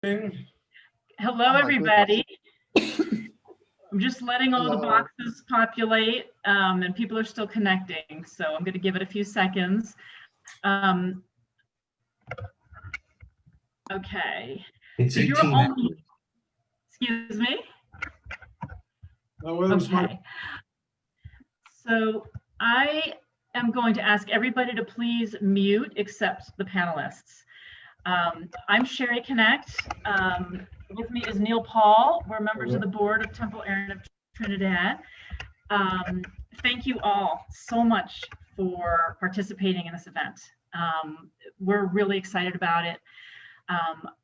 Hello, everybody. I'm just letting all the boxes populate, and people are still connecting, so I'm going to give it a few seconds. Okay. So you're only, excuse me? Okay. So I am going to ask everybody to please mute except the panelists. I'm Sherry Connect. With me is Neil Paul. We're members of the board of Temple Aaron of Trinidad. Thank you all so much for participating in this event. We're really excited about it.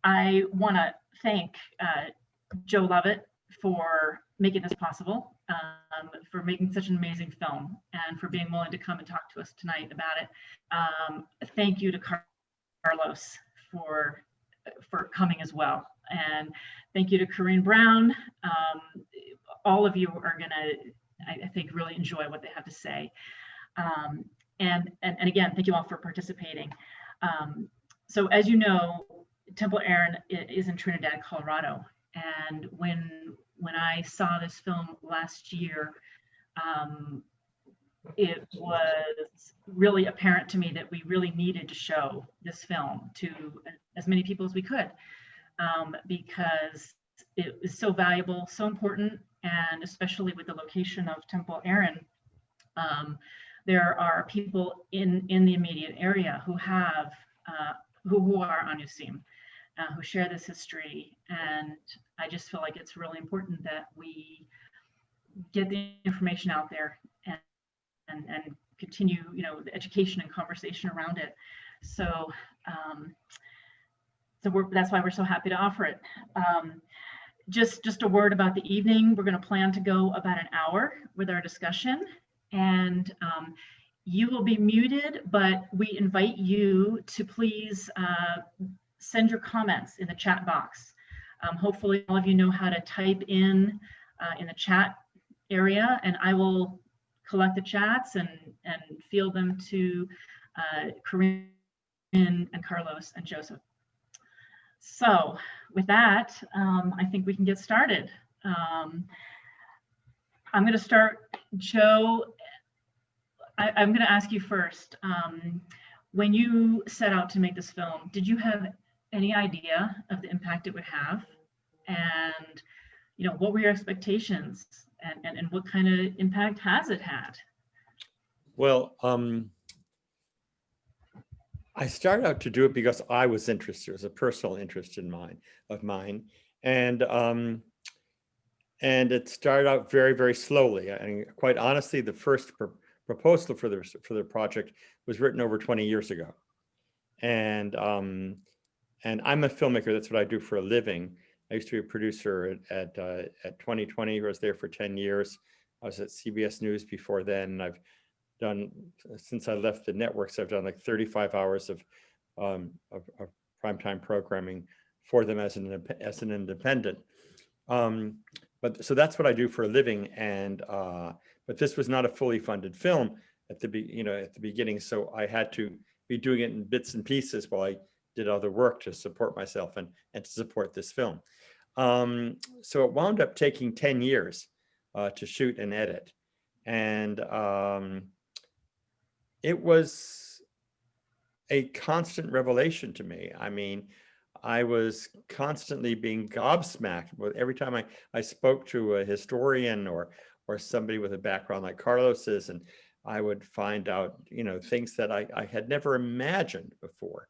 I want to thank Joe Lovett for making this possible, for making such an amazing film, and for being willing to come and talk to us tonight about it. Thank you to Carlos for coming as well, and thank you to Corinne Brown. All of you are gonna, I think, really enjoy what they have to say, and again, thank you all for participating. So as you know, Temple Aaron is in Trinidad, Colorado, and when I saw this film last year, it was really apparent to me that we really needed to show this film to as many people as we could, because it is so valuable, so important, and especially with the location of Temple Aaron, there are people in the immediate area who have who are Anusim, who share this history, and I just feel like it's really important that we get the information out there and continue, the education and conversation around it. So, that's why we're so happy to offer it. Just a word about the evening. We're going to plan to go about an hour with our discussion, and you will be muted, but we invite you to please send your comments in the chat box. Hopefully all of you know how to type in the chat area, and I will collect the chats and field them to Corinne and Carlos and Joseph. So with that, I think we can get started. I'm going to start, Joe. I'm going to ask you first. When you set out to make this film, did you have any idea of the impact it would have? And what were your expectations, and what kind of impact has it had? Well, I started out to do it because I was interested. It was a personal interest of mine, and it started out very, very slowly. And quite honestly, the first proposal for the project was written over 20 years ago, and I'm a filmmaker. That's what I do for a living. I used to be a producer at 2020. I was there for 10 years. I was at CBS News before then. And I've done, since I left the networks, I've done like 35 hours of primetime programming for them as an independent. But so that's what I do for a living. And but this was not a fully funded film at the beginning, so I had to be doing it in bits and pieces while I did other work to support myself and to support this film. So it wound up taking 10 years to shoot and edit. And it was a constant revelation to me. I mean, I was constantly being gobsmacked with every time I spoke to a historian or somebody with a background like Carlos's, and I would find out, things that I had never imagined before.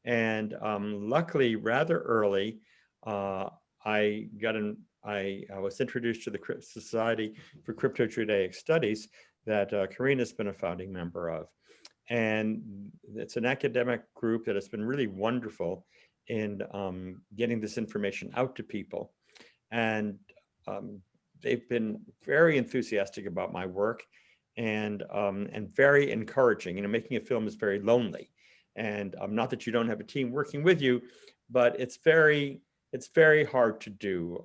And luckily, rather early, I was introduced to the Society for Crypto-Judaic Studies that Corinne has been a founding member of. And it's an academic group that has been really wonderful in getting this information out to people. And they've been very enthusiastic about my work and very encouraging. Making a film is very lonely. And not that you don't have a team working with you, but it's very hard to do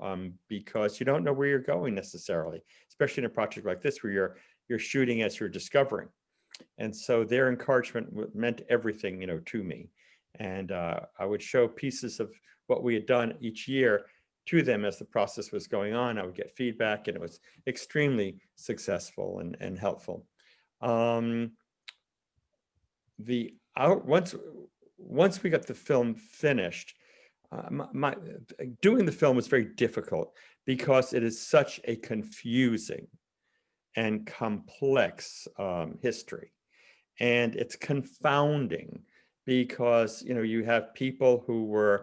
because you don't know where you're going necessarily, especially in a project like this where you're shooting as you're discovering. And so their encouragement meant everything, to me. And I would show pieces of what we had done each year to them as the process was going on. I would get feedback, and it was extremely successful and helpful. Once we got the film finished, doing the film was very difficult because it is such a confusing and complex history, and it's confounding because you have people who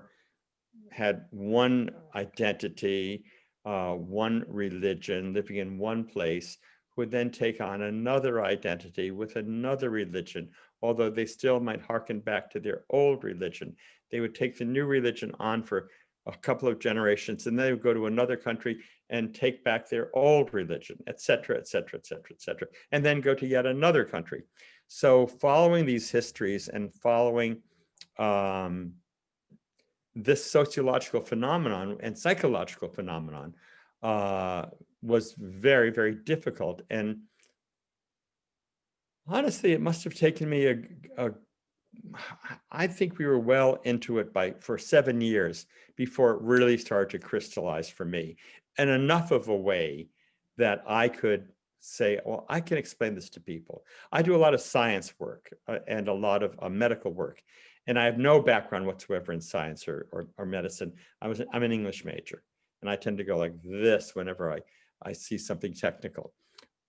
had one identity, one religion, living in one place, who would then take on another identity with another religion, although they still might hearken back to their old religion. They would take the new religion on for a couple of generations, and they would go to another country and take back their old religion, et cetera, et cetera, et cetera, et cetera, and then go to yet another country. So following these histories and following this sociological phenomenon and psychological phenomenon was very, very difficult. And honestly, it must have taken me I think we were well into it for 7 years before it really started to crystallize for me, and enough of a way that I could say, well, I can explain this to people. I do a lot of science work and a lot of medical work, and I have no background whatsoever in science or medicine. I'm an English major, and I tend to go like this whenever I see something technical.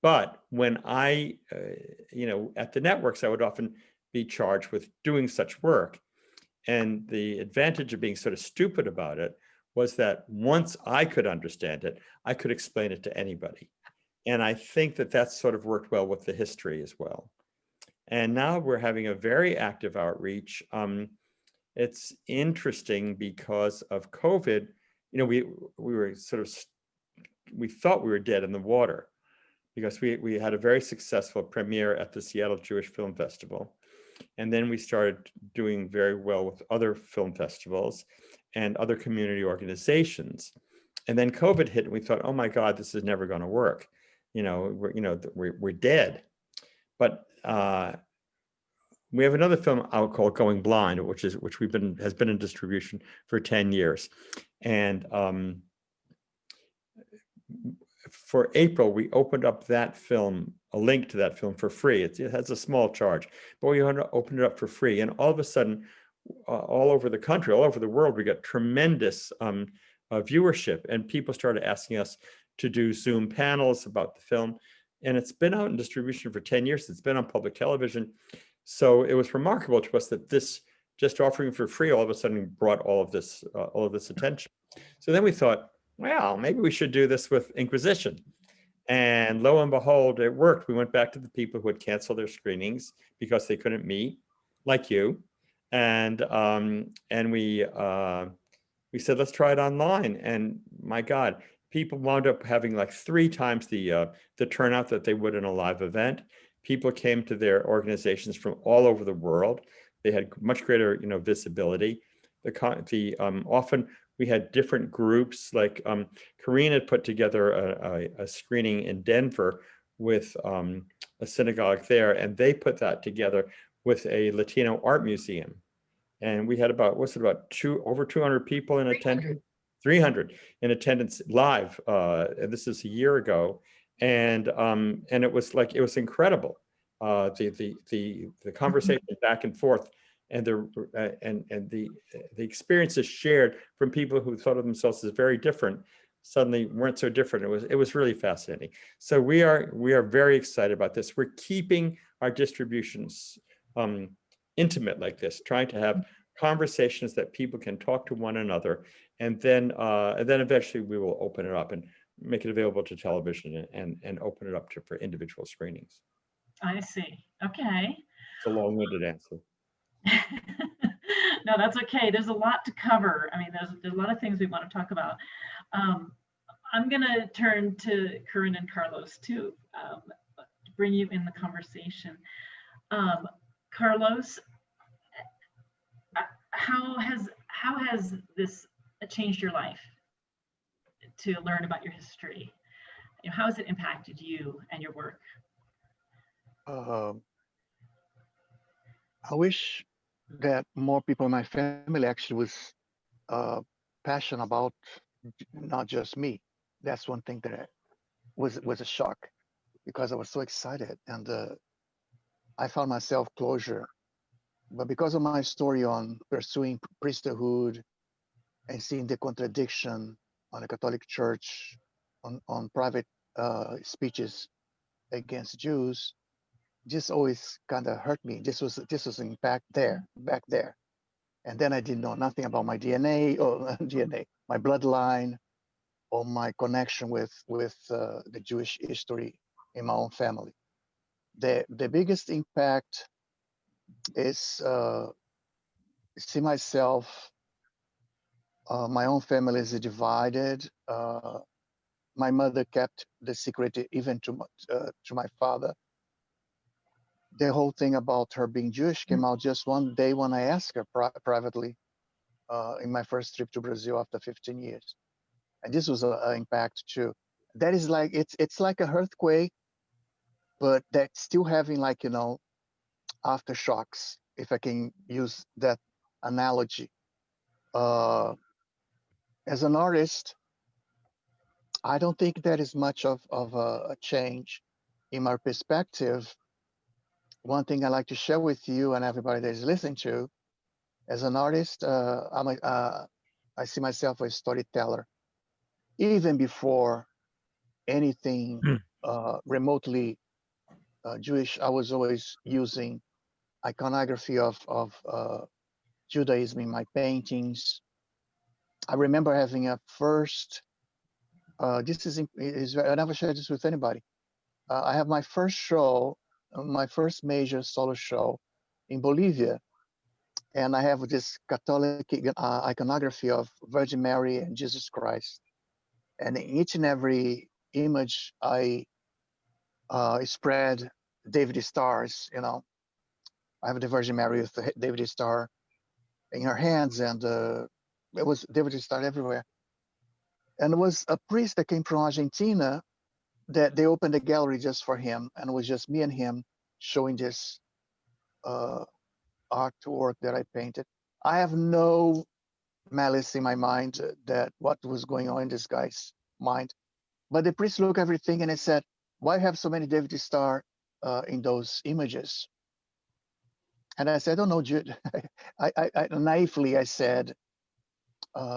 But when at the networks, I would often be charged with doing such work. And the advantage of being sort of stupid about it was that once I could understand it, I could explain it to anybody. And I think that that's sort of worked well with the history as well. And now we're having a very active outreach. It's interesting because of COVID, we were we thought we were dead in the water because we had a very successful premiere at the Seattle Jewish Film Festival. And then we started doing very well with other film festivals and other community organizations. And then COVID hit, and we thought, oh my God, this is never going to work. We're dead. But we have another film out called Going Blind, which has been in distribution for 10 years. And for April, we opened up that film, a link to that film for free. It has a small charge, but we opened it up for free. And all of a sudden, all over the country, all over the world, we got tremendous viewership, and people started asking us to do Zoom panels about the film. And it's been out in distribution for 10 years. It's been on public television. So it was remarkable to us that this just offering for free all of a sudden brought all of this attention. So then we thought, well, maybe we should do this with Inquisition. And lo and behold, it worked. We went back to the people who had canceled their screenings because they couldn't meet, like you. And we said, let's try it online. And my God, people wound up having like 3 times the turnout that they would in a live event. People came to their organizations from all over the world. They had much greater, visibility. Often we had different groups, like Corinne had put together a screening in Denver with a synagogue there, and they put that together with a Latino art museum. And we had over 200 people in attendance, 300 in attendance live. And this is a year ago. And it was incredible. The conversation back and forth, and the experiences shared from people who thought of themselves as very different suddenly weren't so different. It was really fascinating. So we are very excited about this. We're keeping our distributions intimate like this, trying to have conversations that people can talk to one another, and then eventually we will open it up and make it available to television and open it up for individual screenings. I see. Okay. It's a long-winded answer. No, that's okay. There's a lot to cover. I mean, there's a lot of things we want to talk about. I'm going to turn to Corinne and Carlos to bring you in the conversation. Carlos, how has this changed your life to learn about your history? How has it impacted you and your work? I wish that more people in my family actually was passion about not just me. That's one thing that was a shock, because I was so excited, and I found myself closure. But because of my story on pursuing priesthood and seeing the contradiction on the Catholic Church, on private speeches against Jews, just always kind of hurt me. This was impact there, back there. And then I didn't know nothing about my DNA or DNA, my bloodline, or my connection with the Jewish history in my own family. The biggest impact is see myself. My own family is divided. My mother kept the secret even to my father. The whole thing about her being Jewish came out just one day when I asked her privately in my first trip to Brazil after 15 years. And this was an impact too. That is like, it's like a earthquake, but that's still having, like, aftershocks, if I can use that analogy. As an artist, I don't think that is much of a change in my perspective. One thing I like to share with you and everybody that is listening to, as an artist, I see myself as a storyteller. Even before anything remotely Jewish, I was always using iconography of Judaism in my paintings. I remember having a first, I never shared this with anybody. I have my first show, my first major solo show in Bolivia. And I have this Catholic iconography of Virgin Mary and Jesus Christ. And in each and every image, I spread David stars, I have the Virgin Mary with the David star in her hands, and it was David star everywhere. And it was a priest that came from Argentina that they opened a gallery just for him, and it was just me and him showing this artwork that I painted. I have no malice in my mind that what was going on in this guy's mind, but the priest looked at everything and he said, "Why have so many David star in those images?" And I said, "I don't know, Jude." I naively I said,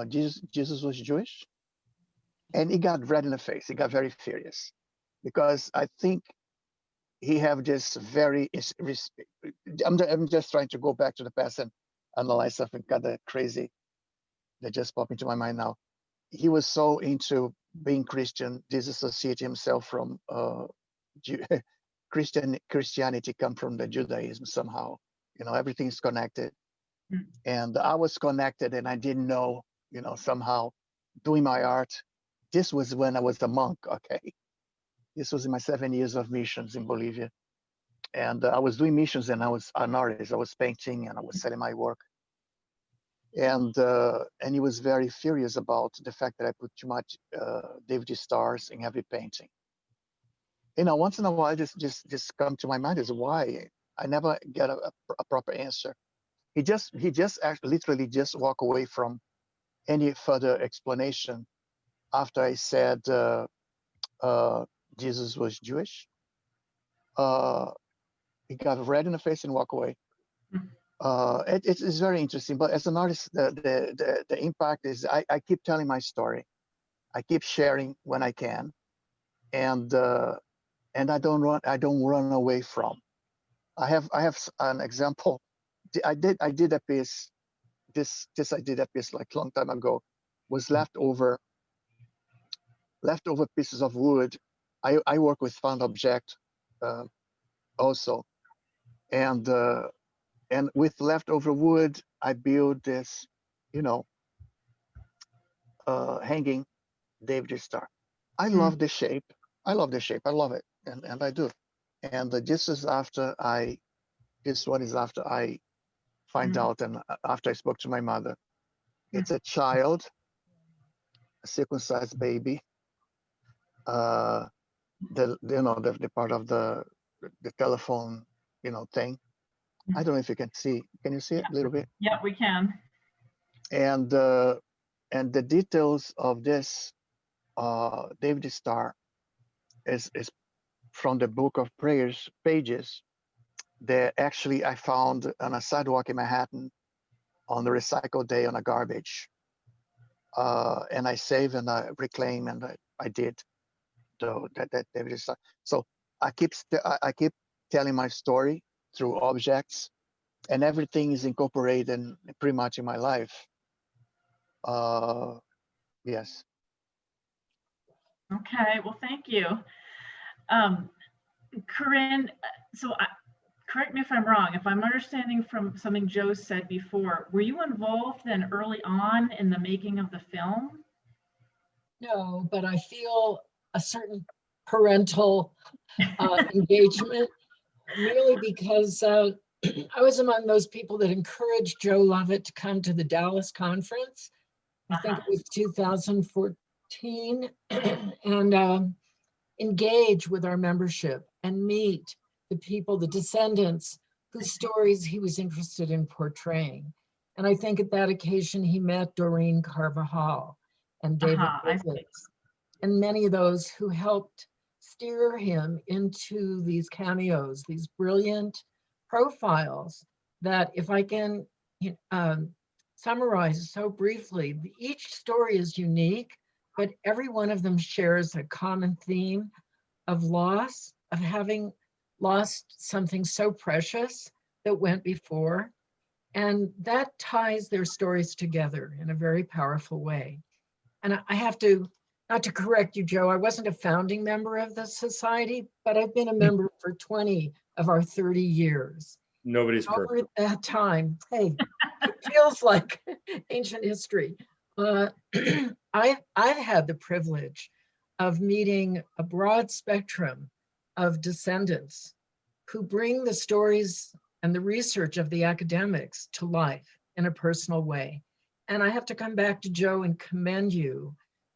Jesus was Jewish, and he got red in the face. He got very furious, because I think he have this very. I'm just trying to go back to the past and analyze something kind of crazy that just popped into my mind now. He was so into being Christian, disassociate himself from Christianity, come from the Judaism somehow. Everything is connected. And I was connected, and I didn't know, somehow doing my art. This was when I was a monk, okay? This was in my 7 years of missions in Bolivia. And I was doing missions, and I was an artist. I was painting, and I was selling my work. And he was very furious about the fact that I put too much David stars in every painting. Once in a while, just come to my mind is why I never get a proper answer. He just actually literally just walk away from any further explanation after I said Jesus was Jewish. He got red in the face and walk away. It's very interesting. But as an artist, the impact is I keep telling my story. I keep sharing when I can, and I don't run away from. I have an example. I did a piece. I did a piece like a long time ago. Was leftover pieces of wood. I work with found object also, and with leftover wood, I build this, hanging David star. I love the shape. I love the shape. I love it, and I do. And this one is after I find out, and after I spoke to my mother. It's a child, a circumcised baby. The part of the telephone, thing. I don't know if you can see. Can you see it a little bit? Yeah, we can. And the details of this David Starr is from the Book of Prayers pages that actually I found on a sidewalk in Manhattan on the recycle day on a garbage. And I save and I reclaim, and I did. So that David Starr. So I keep telling my story through objects, and everything is incorporated pretty much in my life. Yes. Okay, well, thank you. Corinne, correct me if I'm wrong, if I'm understanding from something Joe said before, were you involved then early on in the making of the film? No, but I feel a certain parental engagement, really, because I was among those people that encouraged Joe Lovett to come to the Dallas conference. I think it was 2014, and engage with our membership and meet the people, the descendants, whose stories he was interested in portraying. And I think at that occasion, he met Doreen Carvajal and David Griffiths, and many of those who helped steer him into these cameos, these brilliant profiles that, if I can summarize so briefly, each story is unique, but every one of them shares a common theme of loss, of having lost something so precious that went before. And that ties their stories together in a very powerful way. And I have to, not to correct you, Joe, I wasn't a founding member of the society, but I've been a member for 20 of our 30 years. Nobody's Over perfect. that time, hey, it feels like ancient history. I've had the privilege of meeting a broad spectrum of descendants who bring the stories and the research of the academics to life in a personal way. And I have to come back to Joe and commend you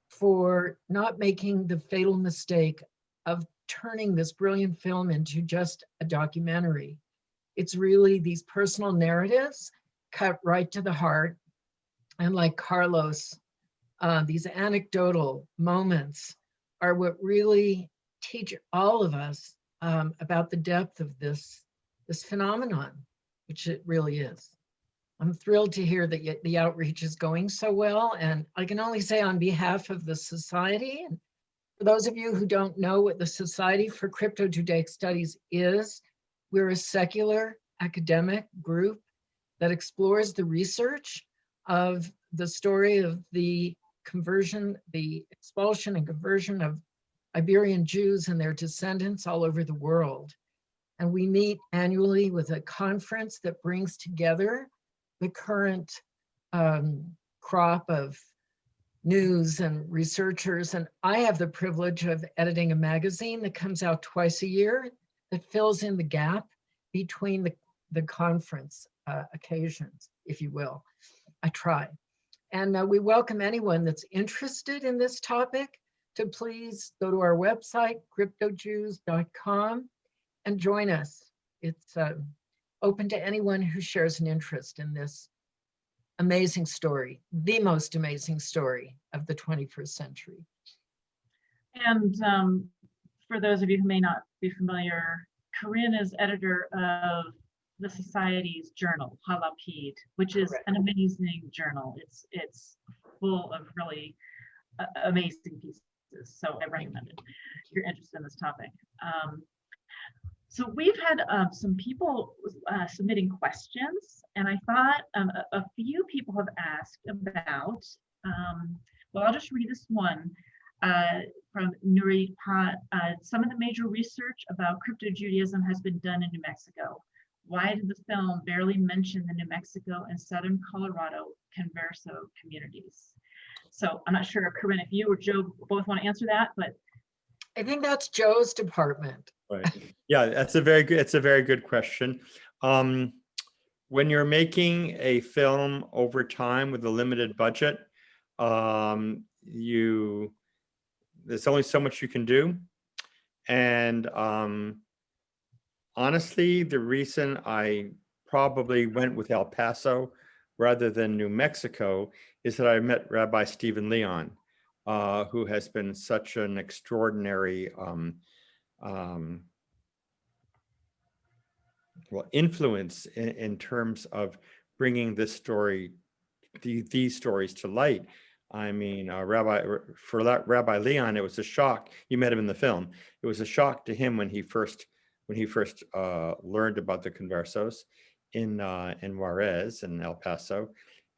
for not making the fatal mistake of turning this brilliant film into just a documentary. It's really these personal narratives cut right to the heart. And like Carlos, these anecdotal moments are what really teach all of us about the depth of this phenomenon, which it really is. I'm thrilled to hear that the outreach is going so well. And I can only say on behalf of the Society, and for those of you who don't know what the Society for Crypto-Judaic Studies is, we're a secular academic group that explores the research of the story of the conversion, the expulsion and conversion of Iberian Jews and their descendants all over the world. And we meet annually with a conference that brings together the current crop of news and researchers. And I have the privilege of editing a magazine that comes out twice a year that fills in the gap between the conference occasions, if you will. I try. And we welcome anyone that's interested in this topic to please go to our website, cryptojews.com, and join us. It's open to anyone who shares an interest in this amazing story, the most amazing story of the 21st century. And for those of you who may not be familiar, Corinne is editor of the Society's journal, HaLapid, which is an amazing journal. It's full of really amazing pieces. So I recommend it if you're interested in this topic. So we've had some people submitting questions, and I thought a few people have asked about, well, I'll just read this one from Nuri Pat. Some of the major research about crypto-Judaism has been done in New Mexico. Why did the film barely mention the New Mexico and Southern Colorado Converso communities? So I'm not sure, Corinne, if you or Joe both want to answer that, but I think that's Joe's department. Right. Yeah, it's a very good question. When you're making a film over time with a limited budget, there's only so much you can do. And honestly, the reason I probably went with El Paso rather than New Mexico is that I met Rabbi Stephen Leon, who has been such an extraordinary influence in terms of bringing this story, these stories to light. I mean, Rabbi Leon, it was a shock. You met him in the film. It was a shock to him when he first learned about the Conversos in Juarez and El Paso,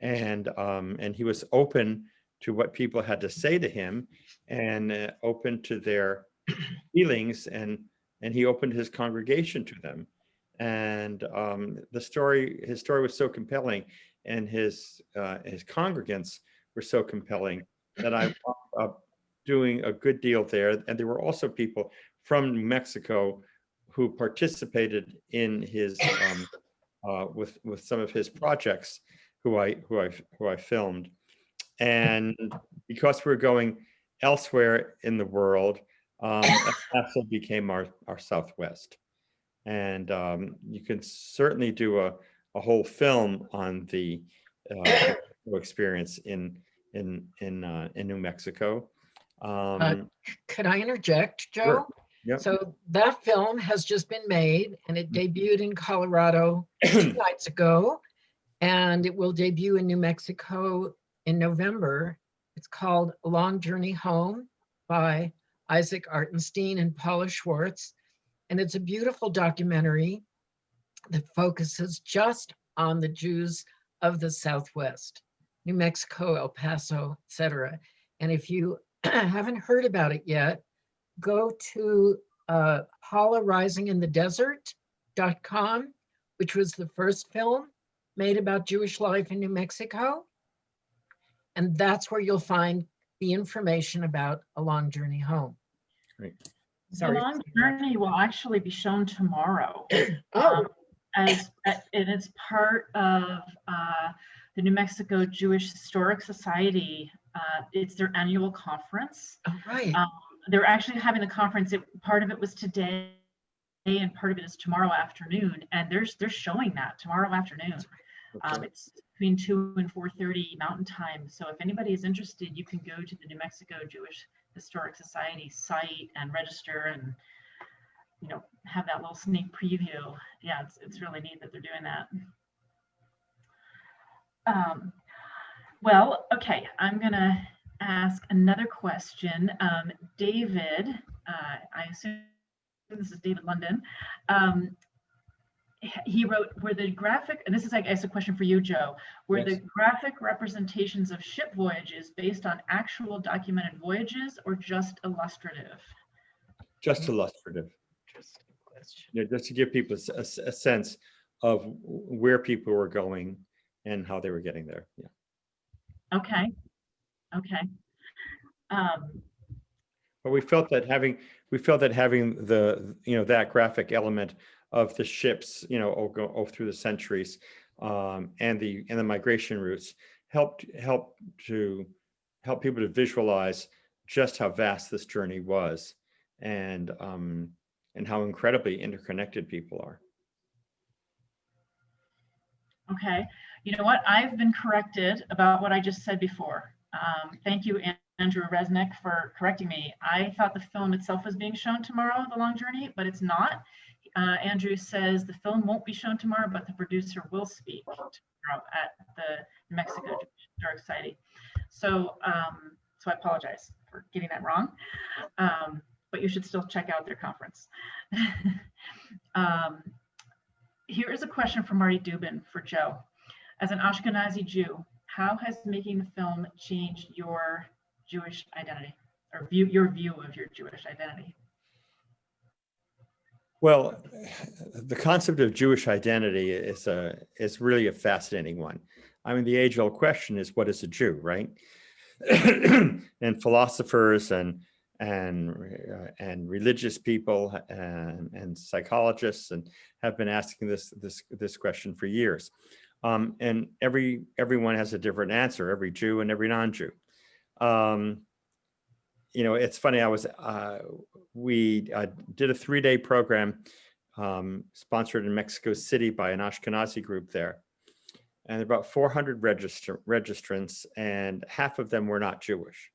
and he was open to what people had to say to him, and open to their feelings, and he opened his congregation to them. And his story was so compelling, and his congregants were so compelling, that I wound up doing a good deal there. And there were also people from New Mexico who participated in his with some of his projects, who I filmed. And because we're going elsewhere in the world, El Paso became our Southwest. And you can certainly do a whole film on the experience in New Mexico. Could I interject, Joe? Sure. Yep. So that film has just been made, and it debuted in Colorado 2 nights ago, and it will debut in New Mexico in November. It's called A Long Journey Home by Isaac Artenstein and Paula Schwartz. And it's a beautiful documentary that focuses just on the Jews of the Southwest, New Mexico, El Paso, etc. And if you haven't heard about it yet, go to HaLaRisingInTheDesert.com, which was the first film made about Jewish life in New Mexico. And that's where you'll find the information about A Long Journey Home. Great. The Long Journey will actually be shown tomorrow. Oh, And it's part of the New Mexico Jewish Historic Society. It's their annual conference. all right. They're actually having the conference. Part of it was today, and part of it is tomorrow afternoon. And they're showing that tomorrow afternoon. Okay. It's between 2 and 4:30 Mountain Time. So if anybody is interested, you can go to the New Mexico Jewish Historic Society site and register, and have that little sneak preview. Yeah, it's really neat that they're doing that. Well, okay, I'm gonna ask another question. David, I assume this is David London. He wrote, were the graphic, and this is, I guess, a question for you, Joe, were Yes. the graphic representations of ship voyages based on actual documented voyages or just illustrative? Just illustrative. Interesting question. Just to give people a sense of where people were going and how they were getting there. Yeah. Okay. But we felt that having the that graphic element of the ships go through the centuries, and the migration routes help people to visualize just how vast this journey was, and how incredibly interconnected people are. Okay. You know what? I've been corrected about what I just said before. Thank you, Andrew Resnick, for correcting me. I thought the film itself was being shown tomorrow, The Long Journey, but it's not. Andrew says the film won't be shown tomorrow, but the producer will speak tomorrow at the New Mexico Jewish Historic Society. So I apologize for getting that wrong, but you should still check out their conference. Here is a question from Marty Dubin for Joe. As an Ashkenazi Jew, how has making the film changed your Jewish identity, or your view of your Jewish identity? Well, the concept of Jewish identity is really a fascinating one. I mean, the age-old question is, what is a Jew, right? And philosophers and religious people and psychologists have been asking this question for years, and everyone has a different answer. Every Jew and every non-Jew. It's funny. We did a 3-day program sponsored in Mexico City by an Ashkenazi group there, and about 400 registrants, and half of them were not Jewish,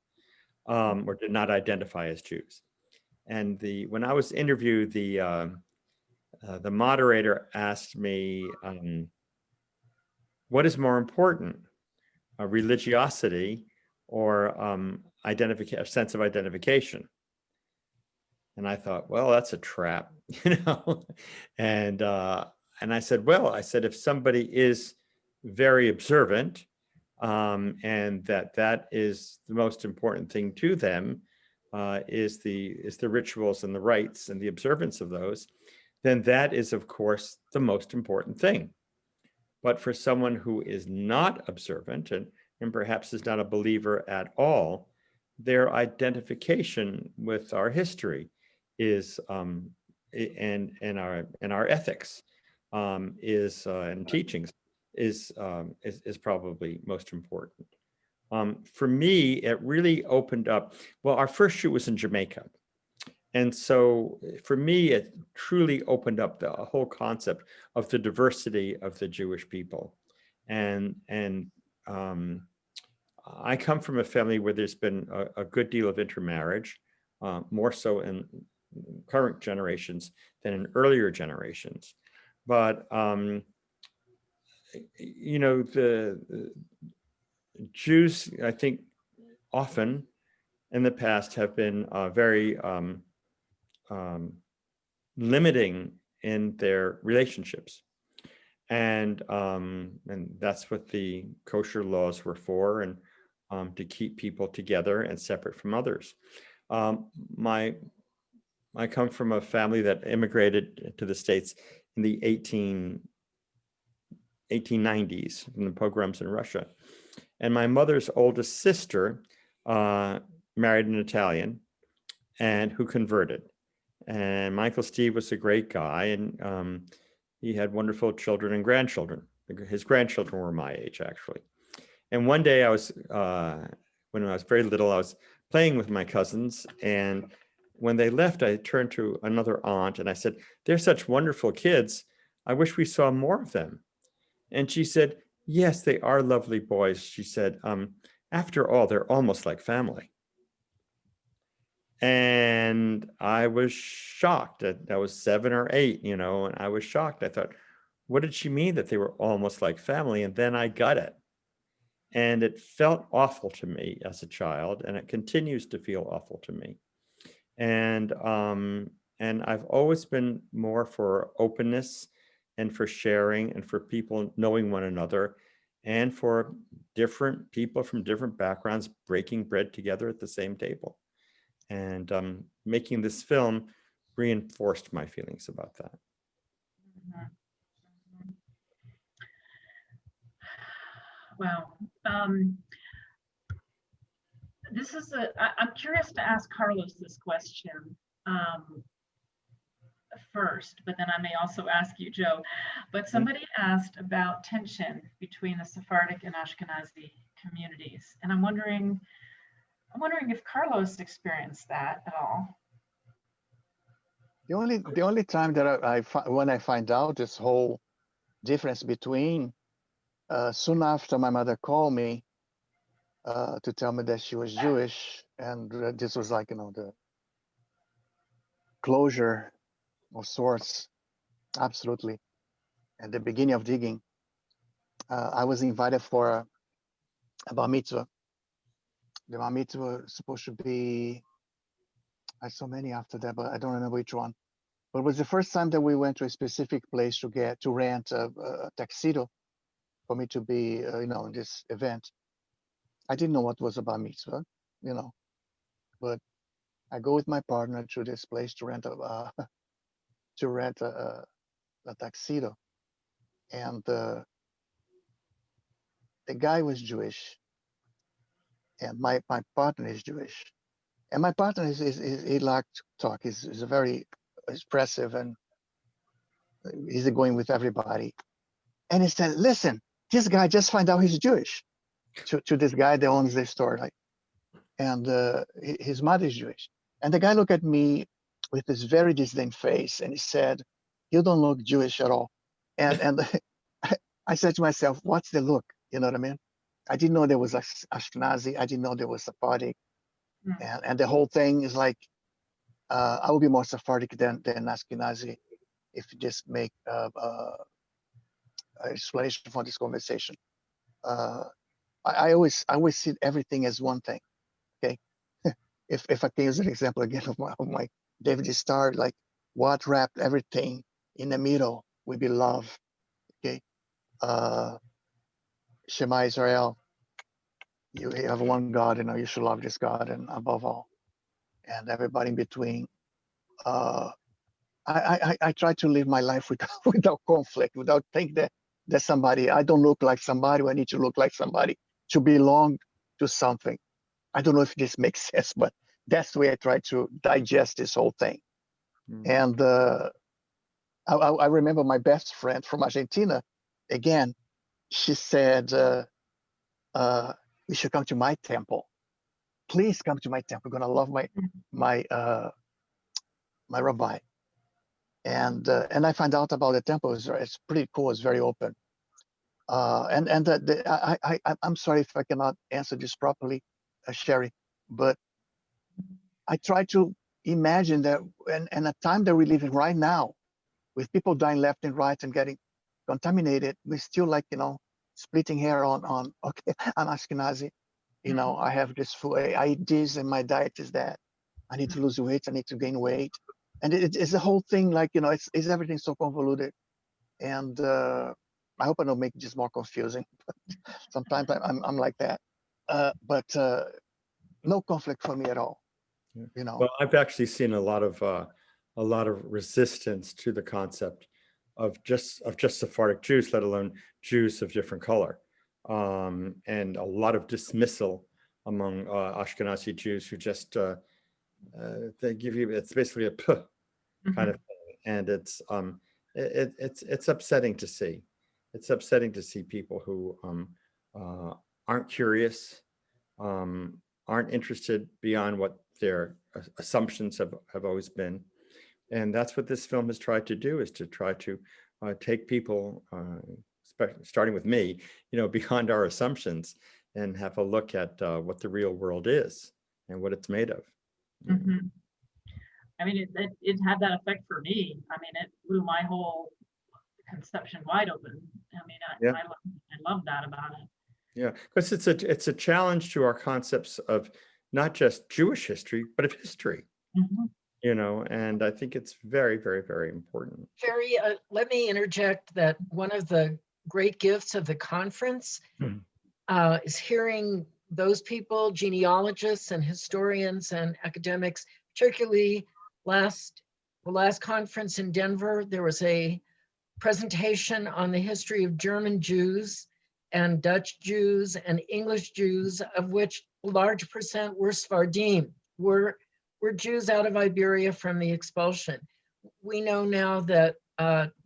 or did not identify as Jews. And when I was interviewed, the moderator asked me, what is more important, religiosity or a sense of identification? And I thought, well, that's a trap, you know. And I said, well, if somebody is very observant, and that is the most important thing to them, is the rituals and the rites and the observance of those, then that is, of course, the most important thing. But for someone who is not observant and perhaps is not a believer at all, their identification with our history is and our ethics and teachings is probably most important. For me, it really opened up. Well, our first shoot was in Jamaica. And so for me, it truly opened up the whole concept of the diversity of the Jewish people. And I come from a family where there's been a good deal of intermarriage, more so in current generations than in earlier generations. But, you know, the Jews, I think, often in the past have been very limiting in their relationships, and that's what the kosher laws were for, and to keep people together and separate from others. I come from a family that immigrated to the States in the 1890s in the pogroms in Russia, and my mother's oldest sister married an Italian, and who converted. And Michael Steve was a great guy, and he had wonderful children and grandchildren. His grandchildren were my age, actually. And one day when I was very little, I was playing with my cousins, and when they left, I turned to another aunt and I said, "They're such wonderful kids. I wish we saw more of them." And she said, "Yes, they are lovely boys." She said, "After all, they're almost like family." And I was shocked. I was 7 or 8, you know, and I was shocked. I thought, what did she mean that they were almost like family? And then I got it. And it felt awful to me as a child, and it continues to feel awful to me. And I've always been more for openness and for sharing and for people knowing one another, and for different people from different backgrounds breaking bread together at the same table. And making this film reinforced my feelings about that. Wow. This is I'm curious to ask Carlos this question first, but then I may also ask you, Joe. But somebody asked about tension between the Sephardic and Ashkenazi communities, and I'm wondering if Carlos experienced that at all. The only time that when I find out this whole difference between, soon after my mother called me to tell me that she was Jewish, and this was like, you know, the closure of sorts, absolutely. At the beginning of digging, I was invited for a bar mitzvah. The bar mitzvah was supposed to be, I saw many after that, but I don't remember which one. But it was the first time that we went to a specific place to rent a tuxedo for me to be, you know, in this event. I didn't know what was a bar mitzvah, you know, but I go with my partner to this place to rent a tuxedo, and the guy was Jewish, and my partner is Jewish, and my partner he likes to talk. He's a very expressive, and he's going with everybody. And he said, "Listen, this guy just found out he's Jewish," to this guy that owns this store, like, and his mother is Jewish. And the guy looked at me with this very disdain face, and he said, "You don't look Jewish at all." And I said to myself, what's the look? You know what I mean? I didn't know there was Ashkenazi. I didn't know there was Sephardic. And the whole thing is like, I would be more Sephardic than Ashkenazi if you just make explanation for this conversation. I always see everything as one thing. Okay, if I can use an example again of my David Starr, like what wrapped everything in the middle would be love. Okay, Shema Israel, you have one God, and you should love this God, and above all, and everybody in between. I try to live my life without conflict, without thinking that somebody, I don't look like somebody, I need to look like somebody to belong to something. I don't know if this makes sense, but that's the way I try to digest this whole thing. And I remember my best friend from Argentina, again, she said, you should come to my temple. Please come to my temple. I'm gonna love my rabbi. And I found out about the temple. It's pretty cool. It's very open. I'm sorry if I cannot answer this properly, Sherry, but I try to imagine that in a time that we're living right now, with people dying left and right and getting contaminated, we're still like, splitting hair on okay, I'm Ashkenazi, I have this food, I eat this and my diet is that. I need to lose weight, I need to gain weight. And it's the whole thing, like, it's everything so convoluted. And I hope I don't make it just more confusing. Sometimes I'm like that. But no conflict for me at all. Well, I've actually seen a lot of resistance to the concept of just Sephardic Jews, let alone Jews of different color, and a lot of dismissal among Ashkenazi Jews who just they give you, it's basically a puh kind of thing, and it's upsetting to see. It's upsetting to see people who aren't curious, aren't interested beyond what their assumptions have always been. And that's what this film has tried to do, is to try to take people, starting with me, beyond our assumptions, and have a look at what the real world is and what it's made of. I mean, it had that effect for me. I mean, it blew my whole conception wide open. I mean, I love that about it. Yeah, because it's a challenge to our concepts of not just Jewish history, but of history. And I think it's very, very, very important. Jerry, let me interject that one of the great gifts of the conference is hearing those people, genealogists and historians and academics, particularly the last conference in Denver, there was a presentation on the history of German Jews and Dutch Jews and English Jews, of which a large percent were Sephardim, were Jews out of Iberia from the expulsion. We know now that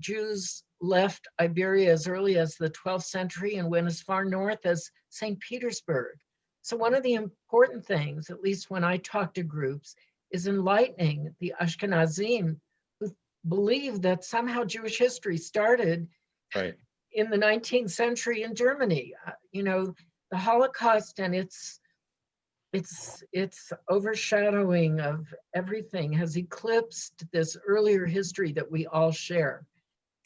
Jews left Iberia as early as the 12th century and went as far north as St. Petersburg. So one of the important things, at least when I talk to groups, is enlightening the Ashkenazim who believe that somehow Jewish history started in the 19th century in Germany. The Holocaust and its overshadowing of everything has eclipsed this earlier history that we all share.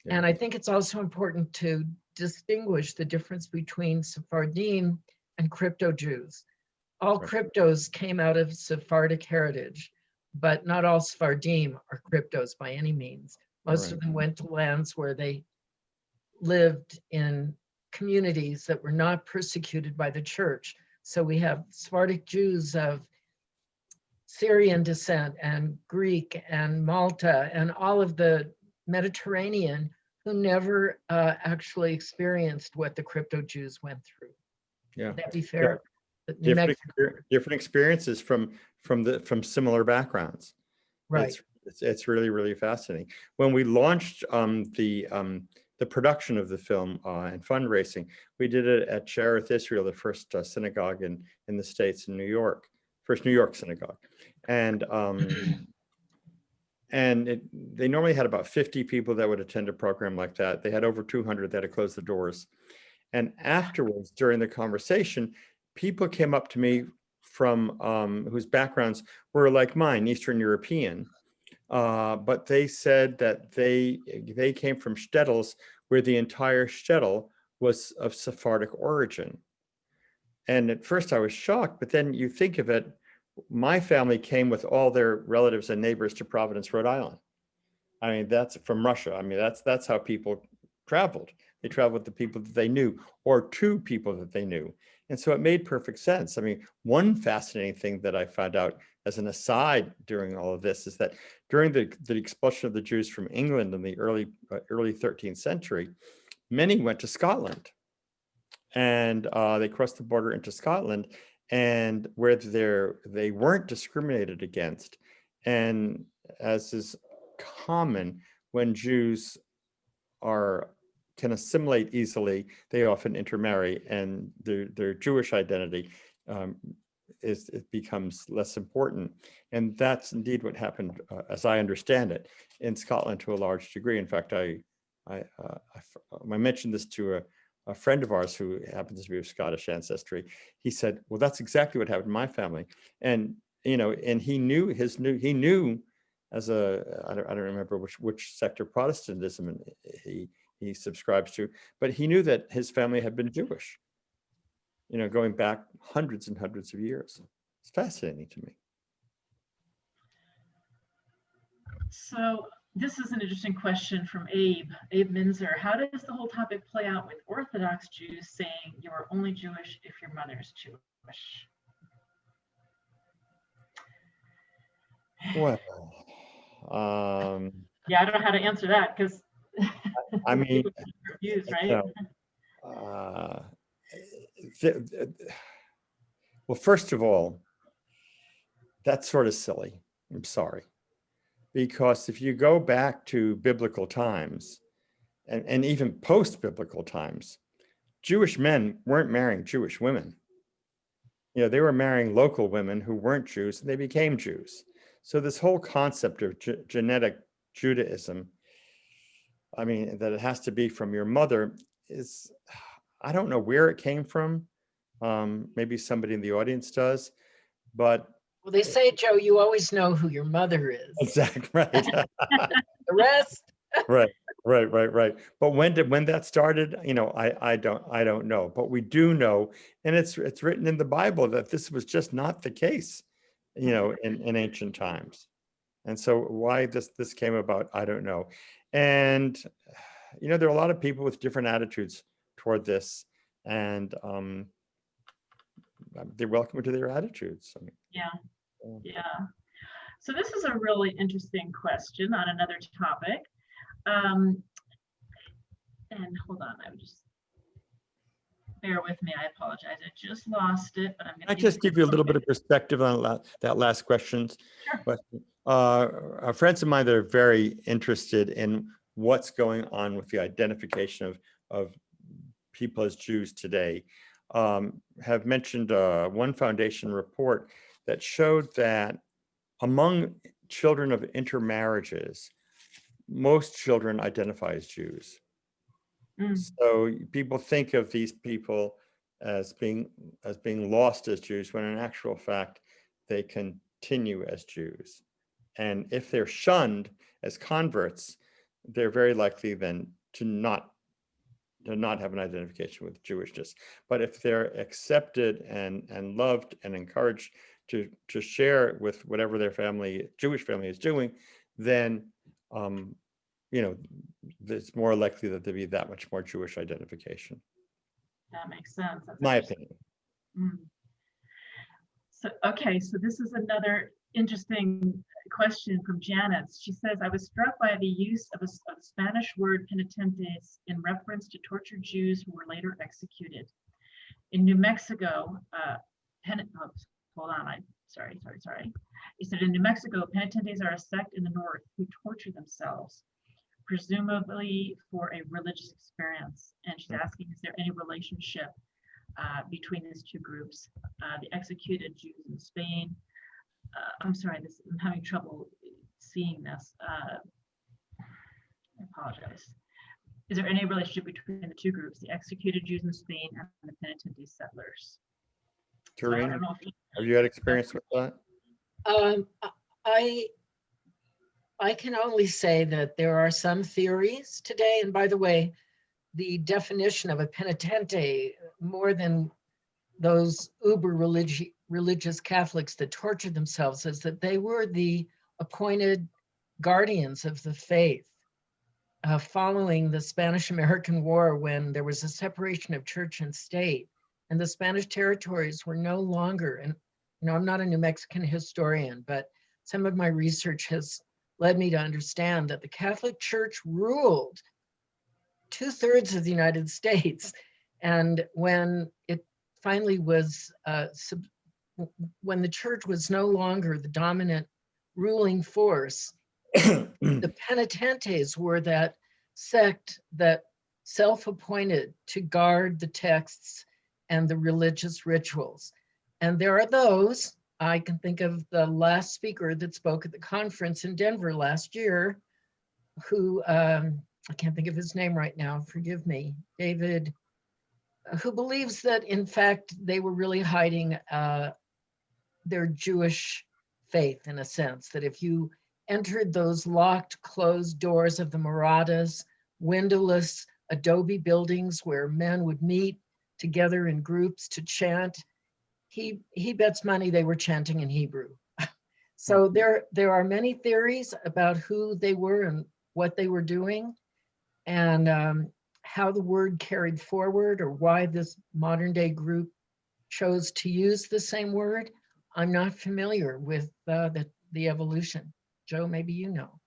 And I think it's also important to distinguish the difference between Sephardim and crypto-Jews. All cryptos came out of Sephardic heritage, but not all Sephardim are cryptos by any means. Most of them went to lands where they lived in communities that were not persecuted by the church. So we have Sephardic Jews of Syrian descent and Greek and Malta and all of the Mediterranean who never actually experienced what the crypto Jews went through. Yeah. Would that be fair? Different experiences from similar backgrounds. Right. It's really, really fascinating. When we launched the production of the film and fundraising, we did it at Cherith Israel, the first synagogue in the States in New York, first New York synagogue. And they normally had about 50 people that would attend a program like that. They had over 200 that had closed the doors. And afterwards, during the conversation, people came up to me from whose backgrounds were like mine, Eastern European, but they said that they came from shtetls where the entire shtetl was of Sephardic origin. And at first I was shocked, but then you think of it, my family came with all their relatives and neighbors to Providence, Rhode Island. I mean, that's from Russia. I mean, that's how people traveled. They traveled with the people that they knew or to people that they knew. And so it made perfect sense. I mean, one fascinating thing that I found out as an aside during all of this is that during the expulsion of the Jews from England in the early 13th century, many went to Scotland. And they crossed the border into Scotland, and where they weren't discriminated against. And as is common, when Jews can assimilate easily, they often intermarry, and their Jewish identity it becomes less important. And that's indeed what happened, as I understand it, in Scotland to a large degree. In fact, I mentioned this to a friend of ours who happens to be of Scottish ancestry. He said, well, that's exactly what happened in my family. And, and he knew as I don't remember which sector Protestantism he subscribes to, but he knew that his family had been Jewish, going back hundreds and hundreds of years. It's fascinating to me. So this is an interesting question from Abe Minzer. How does the whole topic play out with Orthodox Jews saying you are only Jewish if your mother's Jewish? Well, yeah, I don't know how to answer that because I mean, views, right? Well, first of all, that's sort of silly. I'm sorry. Because if you go back to biblical times and even post-biblical times, Jewish men weren't marrying Jewish women. They were marrying local women who weren't Jews, and they became Jews. So this whole concept of genetic Judaism, I mean, that it has to be from your mother is, I don't know where it came from. Maybe somebody in the audience does, but. Well, they say, Joe, you always know who your mother is. Exactly, right. The rest. Right. But when that started, I don't know. But we do know, and it's written in the Bible that this was just not the case, in ancient times. And so why this came about, I don't know. And there are a lot of people with different attitudes toward this, and they're welcome to their attitudes. I mean, yeah. So this is a really interesting question on another topic. And hold on, I would just bear with me. I apologize. I just lost it, but I'm going to. I just give you a little bit of perspective on that last question. Sure. Friends of mine that are very interested in what's going on with the identification of people as Jews today have mentioned one foundation report that showed that among children of intermarriages, most children identify as Jews. So people think of these people as being lost as Jews, when in actual fact, they continue as Jews. And if they're shunned as converts, they're very likely then to not have an identification with Jewishness. But if they're accepted and loved and encouraged to share with whatever their Jewish family is doing, then it's more likely that there'll be that much more Jewish identification. That makes sense. That's my opinion. So, okay, so this is another interesting question from Janet. She says, I was struck by the use of a Spanish word penitentes in reference to tortured Jews who were later executed. In New Mexico, sorry. He said, in New Mexico, penitentes are a sect in the north who torture themselves, presumably for a religious experience. And she's asking, is there any relationship between these two groups? The executed Jews in Spain. I'm sorry, I'm having trouble seeing this. I apologize. Is there any relationship between the two groups, the executed Jews in Spain and the penitente settlers? So I Corinne, don't know if have you had experience with that? I can only say that there are some theories today, and by the way, the definition of a penitente, more than those uber religious Catholics that tortured themselves, is that they were the appointed guardians of the faith following the Spanish-American War, when there was a separation of church and state, and the Spanish territories were no longer, and I'm not a New Mexican historian, but some of my research has led me to understand that the Catholic Church ruled 2/3 of the United States. And when it finally was, when the church was no longer the dominant ruling force, the penitentes were that sect that self-appointed to guard the texts and the religious rituals. And there are those, I can think of the last speaker that spoke at the conference in Denver last year, who, I can't think of his name right now, forgive me, David, who believes that in fact they were really hiding their Jewish faith, in a sense, that if you entered those locked, closed doors of the Marathas, windowless adobe buildings where men would meet together in groups to chant, he bets money they were chanting in Hebrew. So there are many theories about who they were and what they were doing, and how the word carried forward, or why this modern day group chose to use the same word. I'm not familiar with the evolution. Joe, maybe you know.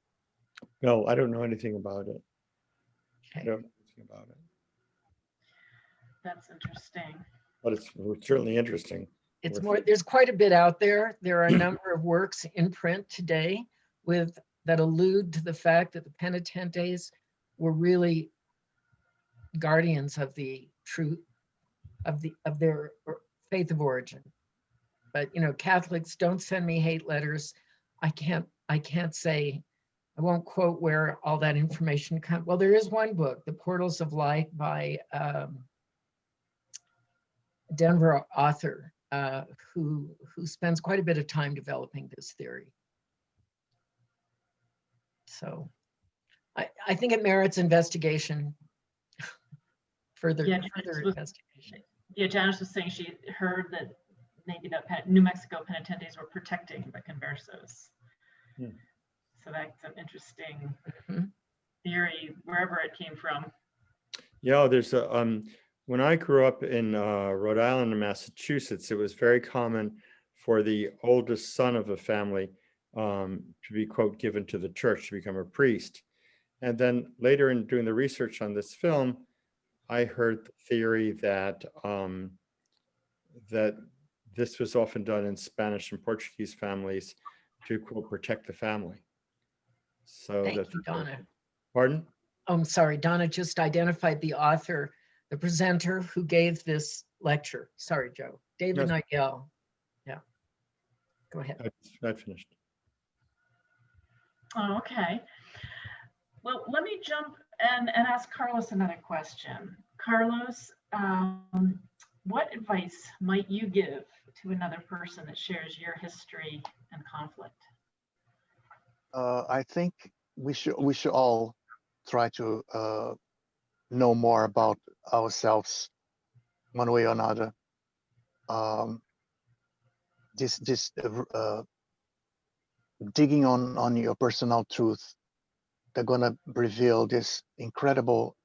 No, I don't know anything about it. I Okay. don't know anything about it, that's interesting. but it's certainly interesting. It's Worth more, it. there's quite a bit out there. There are a number of works in print today that allude to the fact that the penitentes were really guardians of the truth of their faith of origin. But Catholics, don't send me hate letters. I can't say, I won't quote where all that information comes. Well, there is one book, The Portals of Light, by Denver author who spends quite a bit of time developing this theory. So I think it merits investigation, further investigation. Yeah, Janice was saying she heard that maybe the New Mexico penitentes were protecting the conversos. So that's an interesting theory, wherever it came from. Yeah, there's a when I grew up in Rhode Island and Massachusetts, it was very common for the oldest son of a family to be, quote, given to the church to become a priest. And then later in doing the research on this film, I heard the theory that that this was often done in Spanish and Portuguese families to, quote, protect the family. So Thank that's you, Donna. Pardon? Oh, I'm sorry, Donna just identified the author, the presenter who gave this lecture. Sorry, Joe. David Nigel. Yeah, go ahead. I finished. Oh, okay. Well, let me jump and ask Carlos another question. Carlos, what advice might you give to another person that shares your history and conflict? I think we should all try to know more about ourselves, one way or another. Digging on your personal truth, they're gonna reveal this incredible.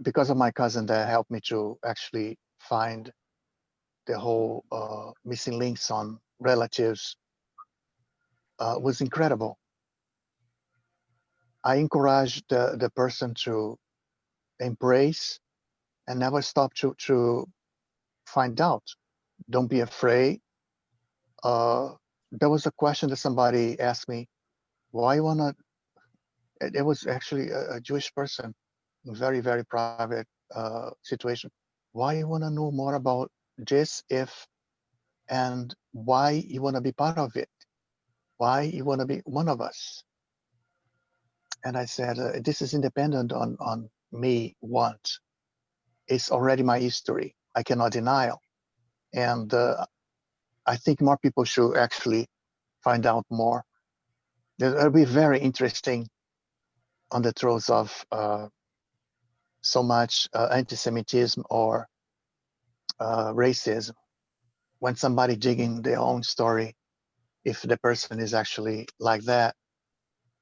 Because of my cousin, that helped me to actually find the whole missing links on relatives. Was incredible. I encourage the person to embrace and never stop to find out. Don't be afraid. There was a question that somebody asked me, why you wanna, it was actually a Jewish person, very, very private situation. Why you wanna know more about this and why you wanna be part of it? why you want to be one of us? And I said, this is independent on me want. It's already my history. I cannot deny it. And I think more people should actually find out more. It'll be very interesting on the throes of so much anti-Semitism or racism. When somebody digging their own story, if the person is actually like that,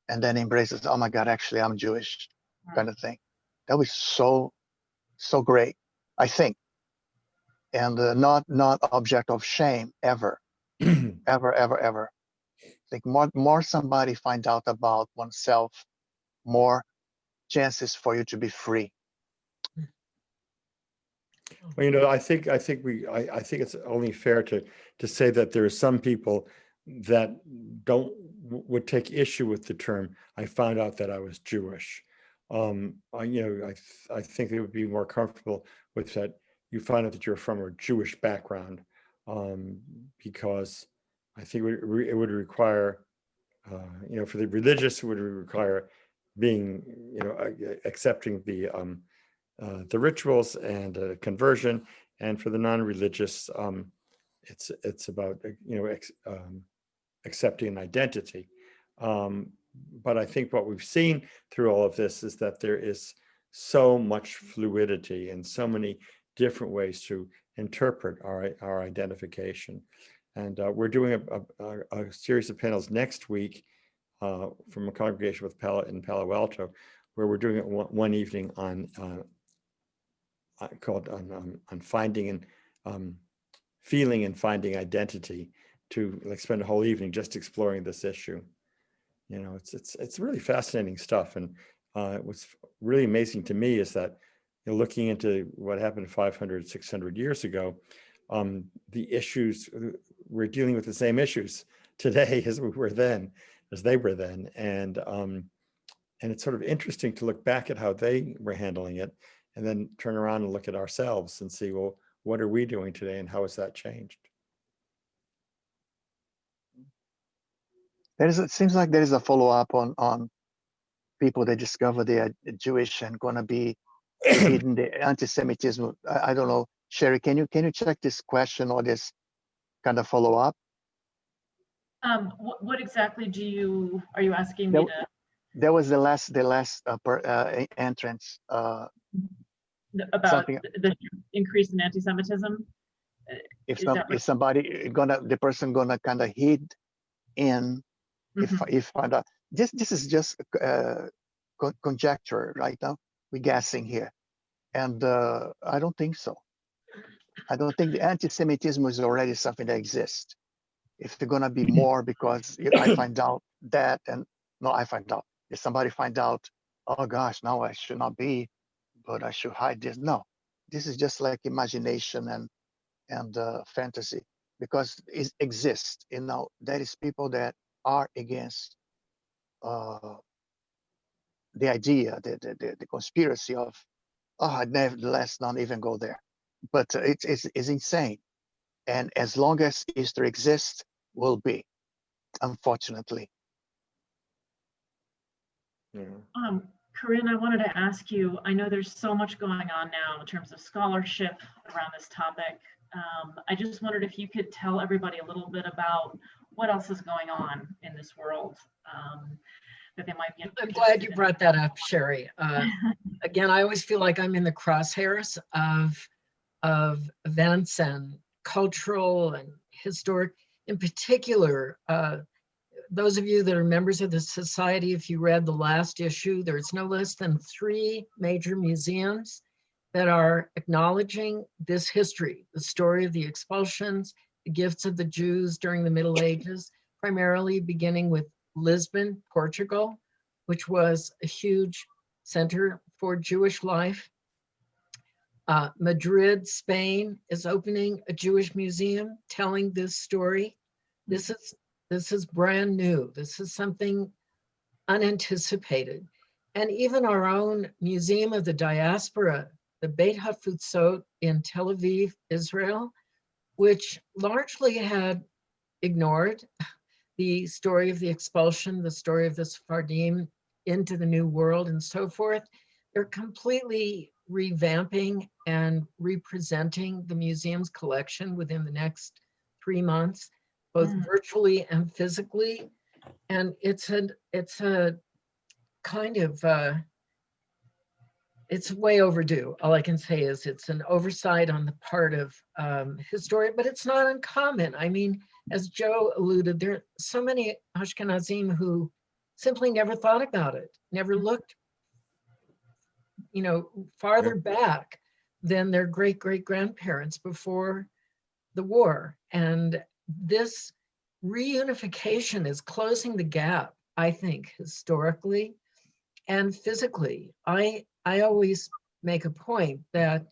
and then embraces, oh my God, actually I'm Jewish, kind of thing. That was so great, I think. And not object of shame ever, ever. I think more somebody find out about oneself, more chances for you to be free. Well, you know, I think it's only fair to say that there are some people that would take issue with the term, I found out that I was Jewish. I think they would be more comfortable with that. You find out that you're from a Jewish background, because I think it would require, for the religious, it would require being, accepting the rituals and conversion, and for the non-religious, it's about accepting an identity. But I think what we've seen through all of this is that there is so much fluidity and so many different ways to interpret our identification. And we're doing a series of panels next week from a congregation in Palo Alto, where we're doing it one evening on called on finding and feeling and finding identity, to spend a whole evening just exploring this issue. It's really fascinating stuff. And what's really amazing to me is that looking into what happened 500, 600 years ago, the issues, we're dealing with the same issues today as they were then. And it's sort of interesting to look back at how they were handling it, and then turn around and look at ourselves and see, well, what are we doing today and how has that changed? It seems like there is a follow-up on people that discover they are Jewish and gonna be hidden the anti-Semitism. I don't know, Sherry, can you check this question or this kind of follow-up? What exactly are you asking me to? There was the last entrance. About the increase in anti-Semitism? If the person gonna kind of hid in, if find out. This is just conjecture right now. We're guessing here, and I don't think so. I don't think the anti-Semitism is already something that exists. If they're gonna be more because I find out that, and no, I find out. If somebody find out, oh gosh, now I should not be, but I should hide this. No, this is just like imagination and fantasy, because it exists. There is people that are against the idea, the conspiracy of, let's not even go there. But it's insane. And as long as history exists, will be, unfortunately. Yeah. Corinne, I wanted to ask you, I know there's so much going on now in terms of scholarship around this topic. I just wondered if you could tell everybody a little bit about what else is going on in this world that they might be interested in. I'm glad you brought that up, Sherry. Again, I always feel like I'm in the crosshairs of events and cultural and historic. In particular, those of you that are members of the Society, if you read the last issue, there's no less than 3 major museums that are acknowledging this history, the story of the expulsions, the gifts of the Jews during the Middle Ages, primarily beginning with Lisbon, Portugal, which was a huge center for Jewish life. Madrid, Spain is opening a Jewish museum telling this story. This is brand new. This is something unanticipated. And even our own Museum of the Diaspora, the Beit HaTfutzot in Tel Aviv, Israel, which largely had ignored the story of the expulsion, the story of the Sephardim into the New World and so forth. They're completely revamping and representing the museum's collection within the next 3 months, both virtually and physically. And it's a kind of, it's way overdue. All I can say is it's an oversight on the part of historians, but it's not uncommon. I mean, as Joe alluded, there are so many Ashkenazim who simply never thought about it, never looked, farther back than their great-great-grandparents before the war. And this reunification is closing the gap, I think, historically and physically. I always make a point that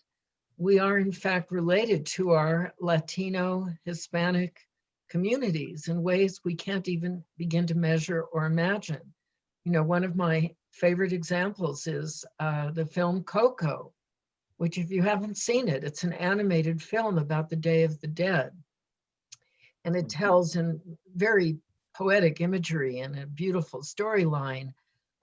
we are in fact related to our Latino, Hispanic communities in ways we can't even begin to measure or imagine. One of my favorite examples is the film Coco, which if you haven't seen it, it's an animated film about the Day of the Dead. And it tells in very poetic imagery and a beautiful storyline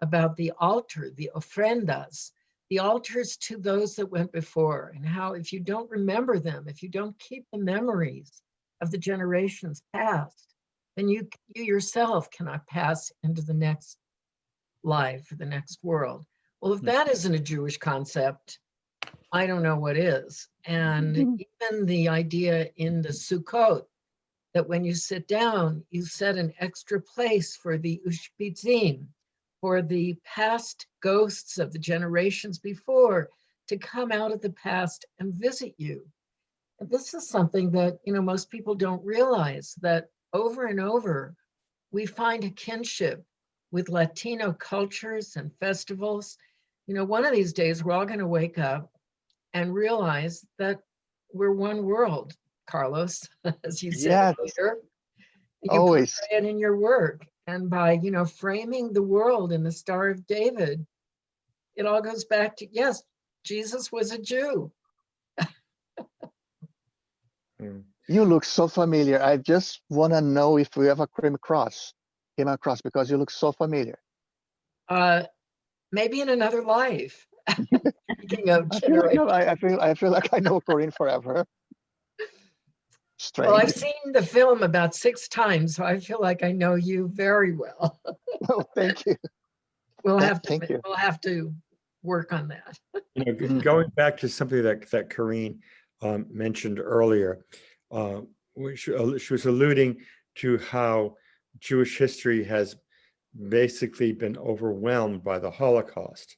about the altar, the ofrendas, the altars to those that went before, and how if you don't remember them, if you don't keep the memories of the generations past, then you yourself cannot pass into the next life, or the next world. Well, if that isn't a Jewish concept, I don't know what is. And even the idea in the Sukkot, that when you sit down, you set an extra place for the Ushpitzim, for the past ghosts of the generations before to come out of the past and visit you. And this is something that, most people don't realize, that over and over, we find a kinship with Latino cultures and festivals. One of these days, we're all going to wake up and realize that we're one world, Carlos, as you said earlier. You always portray it in your work. And by, framing the world in the Star of David, it all goes back to, yes, Jesus was a Jew. You look so familiar. I just want to know if we ever came across, because you look so familiar. Maybe in another life. Speaking of I feel like I know Corinne forever. Strange. Well, I've seen the film about 6 times, so I feel like I know you very well. Oh, thank you. We'll have to work on that. Going back to something that Corinne mentioned earlier, she was alluding to how Jewish history has basically been overwhelmed by the Holocaust,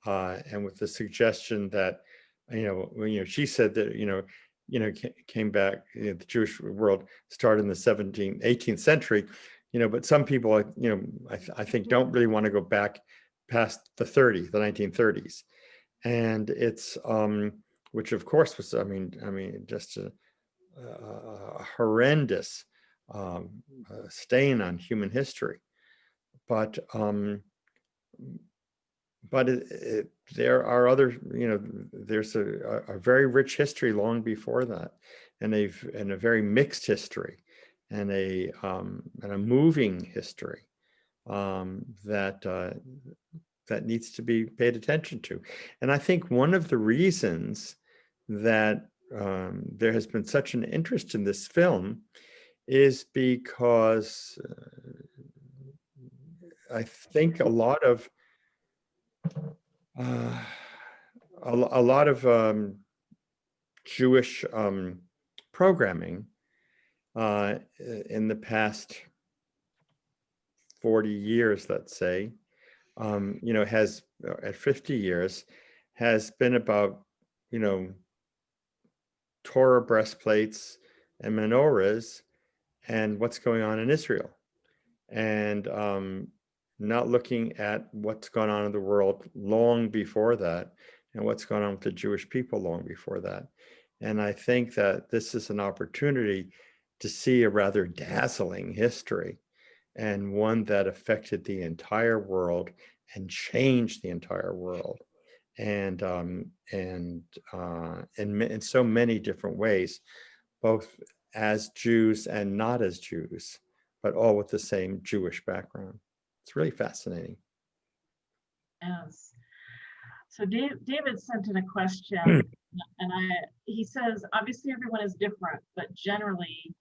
and with the suggestion that, she said that, came back, the Jewish world started in the 18th century, but some people, I think don't really want to go back past the 1930s. And it's, which of course was, just a horrendous stain on human history. But there are other, there's a very rich history long before that, and a very mixed history, and a moving history that needs to be paid attention to. And I think one of the reasons that there has been such an interest in this film is because I think a lot of Jewish programming in the past 40 years, let's say, has, at 50 years, has been about, Torah breastplates and menorahs and what's going on in Israel, and not looking at what's gone on in the world long before that, and what's gone on with the Jewish people long before that. And I think that this is an opportunity to see a rather dazzling history, and one that affected the entire world and changed the entire world, and in so many different ways, both as Jews and not as Jews. but all with the same Jewish background. It's really fascinating. Yes. So David sent in a question, and he says, obviously everyone is different, but generally,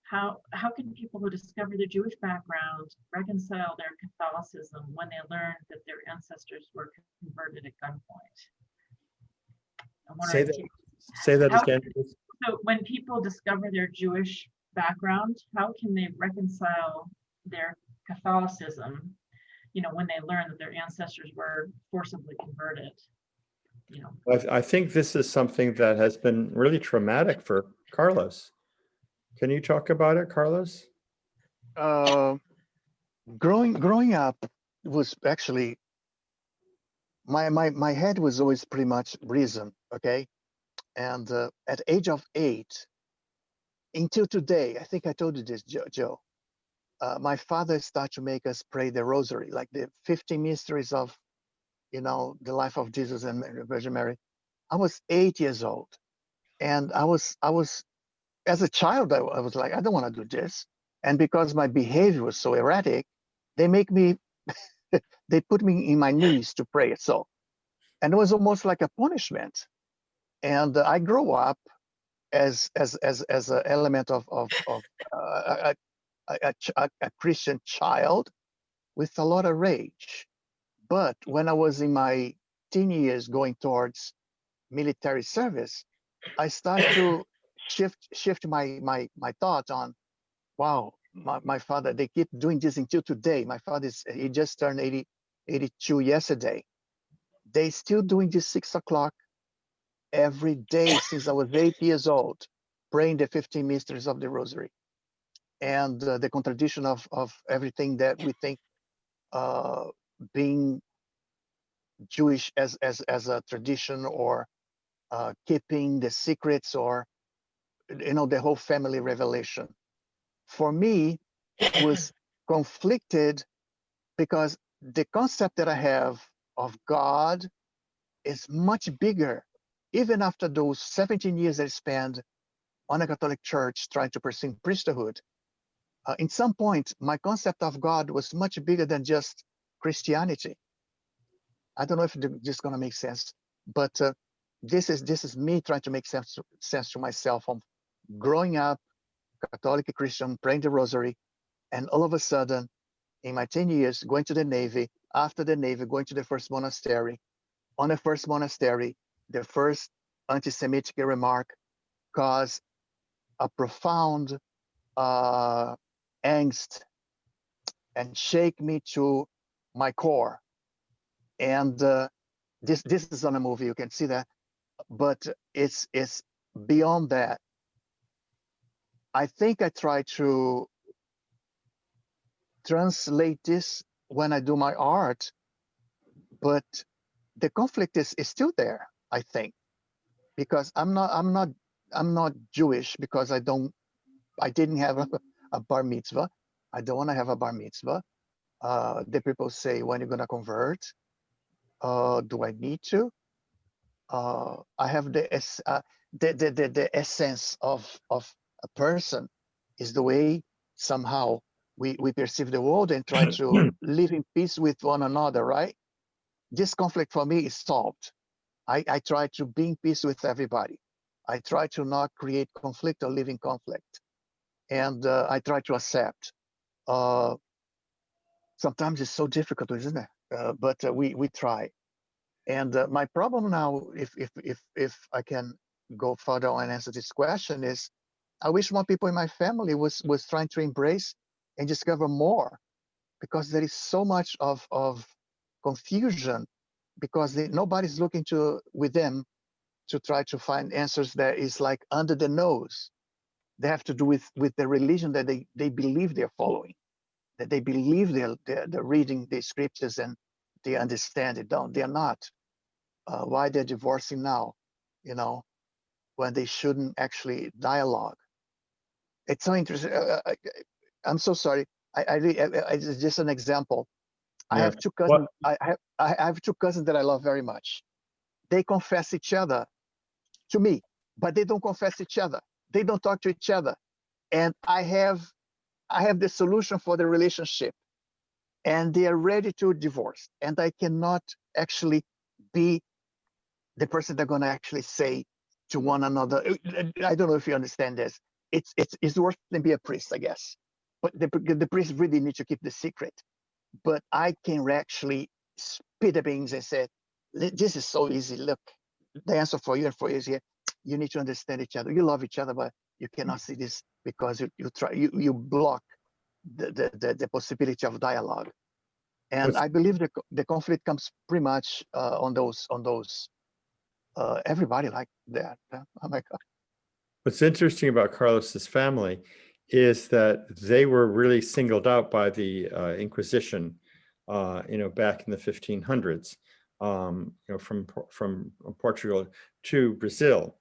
how can people who discover their Jewish background reconcile their Catholicism when they learn that their ancestors were converted at gunpoint? Say that how again. So when people discover their Jewish background, how can they reconcile their Catholicism, when they learn that their ancestors were forcibly converted? I think this is something that has been really traumatic for Carlos. Can you talk about it, Carlos? Growing up was actually my head was always pretty much reason, okay? And at the age of 8, until today, I think I told you this, Joe. My father started to make us pray the Rosary, like the 50 mysteries of, the life of Jesus and Virgin Mary. I was 8 years old, and I was as a child, I was like, I don't want to do this. And because my behavior was so erratic, they put me in my knees to pray. So, and it was almost like a punishment. And I grew up as an element of a Christian child with a lot of rage. But when I was in my teen years going towards military service, I started to shift my thoughts on, wow, my father, they keep doing this until today. My father he just turned 82 yesterday. They still doing this 6 o'clock every day since I was 8 years old, praying the 15 mysteries of the Rosary. And the contradiction of everything that we think being Jewish as a tradition, or keeping the secrets, or the whole family revelation. For me, was conflicted because the concept that I have of God is much bigger. Even after those 17 years I spent on a Catholic church trying to pursue priesthood, in some point, my concept of God was much bigger than just Christianity. I don't know if this is going to make sense, but this is me trying to make sense to myself of growing up Catholic Christian, praying the Rosary, and all of a sudden, in my 10 years, going to the Navy, after the Navy, going to the first monastery. On the first monastery, the first anti-Semitic remark caused a profound angst and shake me to my core. And this is on a movie, you can see that, but it's beyond that. I think I try to translate this when I do my art, but the conflict is still there, I think, because I'm not Jewish, because I didn't have a bar mitzvah. I don't want to have a bar mitzvah. The people say, when you're going to convert? Do I need to? I have the essence of a person is the way somehow we perceive the world and try to live in peace with one another, right? This conflict for me is solved. I try to be in peace with everybody. I try to not create conflict or live in conflict. And I try to accept. Sometimes it's so difficult, isn't it? But we try. And my problem now, if I can go further and answer this question, is I wish more people in my family was trying to embrace and discover more, because there is so much of confusion, because nobody's looking with them to try to find answers that is like under the nose. They have to do with the religion that they believe they're following, that they believe they're reading the scriptures and they understand it. They're not. Why they're divorcing now, when they shouldn't actually dialogue. It's so interesting. I'm so sorry. It's just an example. I have two cousins. I have two cousins that I love very much. They confess each other to me, but they don't confess each other. They don't talk to each other. And I have I have the solution for the relationship, and they are ready to divorce, and I cannot actually be the person they're going to actually say to one another. I don't know if you understand this. It's worse than be a priest, I guess. But the priest really need to keep the secret. But I can actually spit the beans and say, this is so easy. Look, the answer for you and for you is here. You need to understand each other. You love each other, but you cannot see this because you block the possibility of dialogue. And I believe the conflict comes pretty much on those everybody like that. Oh my God. What's interesting about Carlos's family is that they were really singled out by the Inquisition, back in the 1500s, from Portugal to Brazil.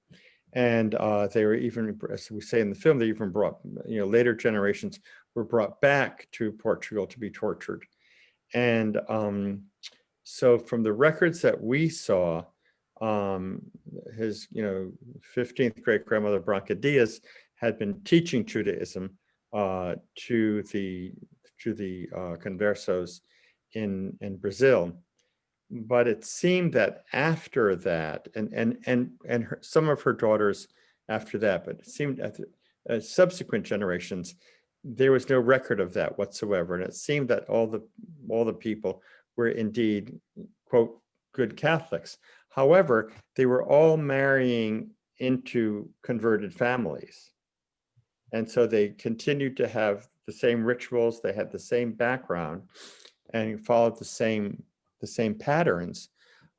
And they were even, as we say in the film, they even brought, later generations were brought back to Portugal to be tortured. And so from the records that we saw, his 15th great grandmother Branca Diaz had been teaching Judaism to the conversos in Brazil, but it seemed that after that, and some of her daughters after that, but it seemed at the subsequent generations there was no record of that whatsoever, and it seemed that all the people were indeed, quote, good Catholics. However, they were all marrying into converted families. And so they continued to have the same rituals, they had the same background, and followed the same patterns,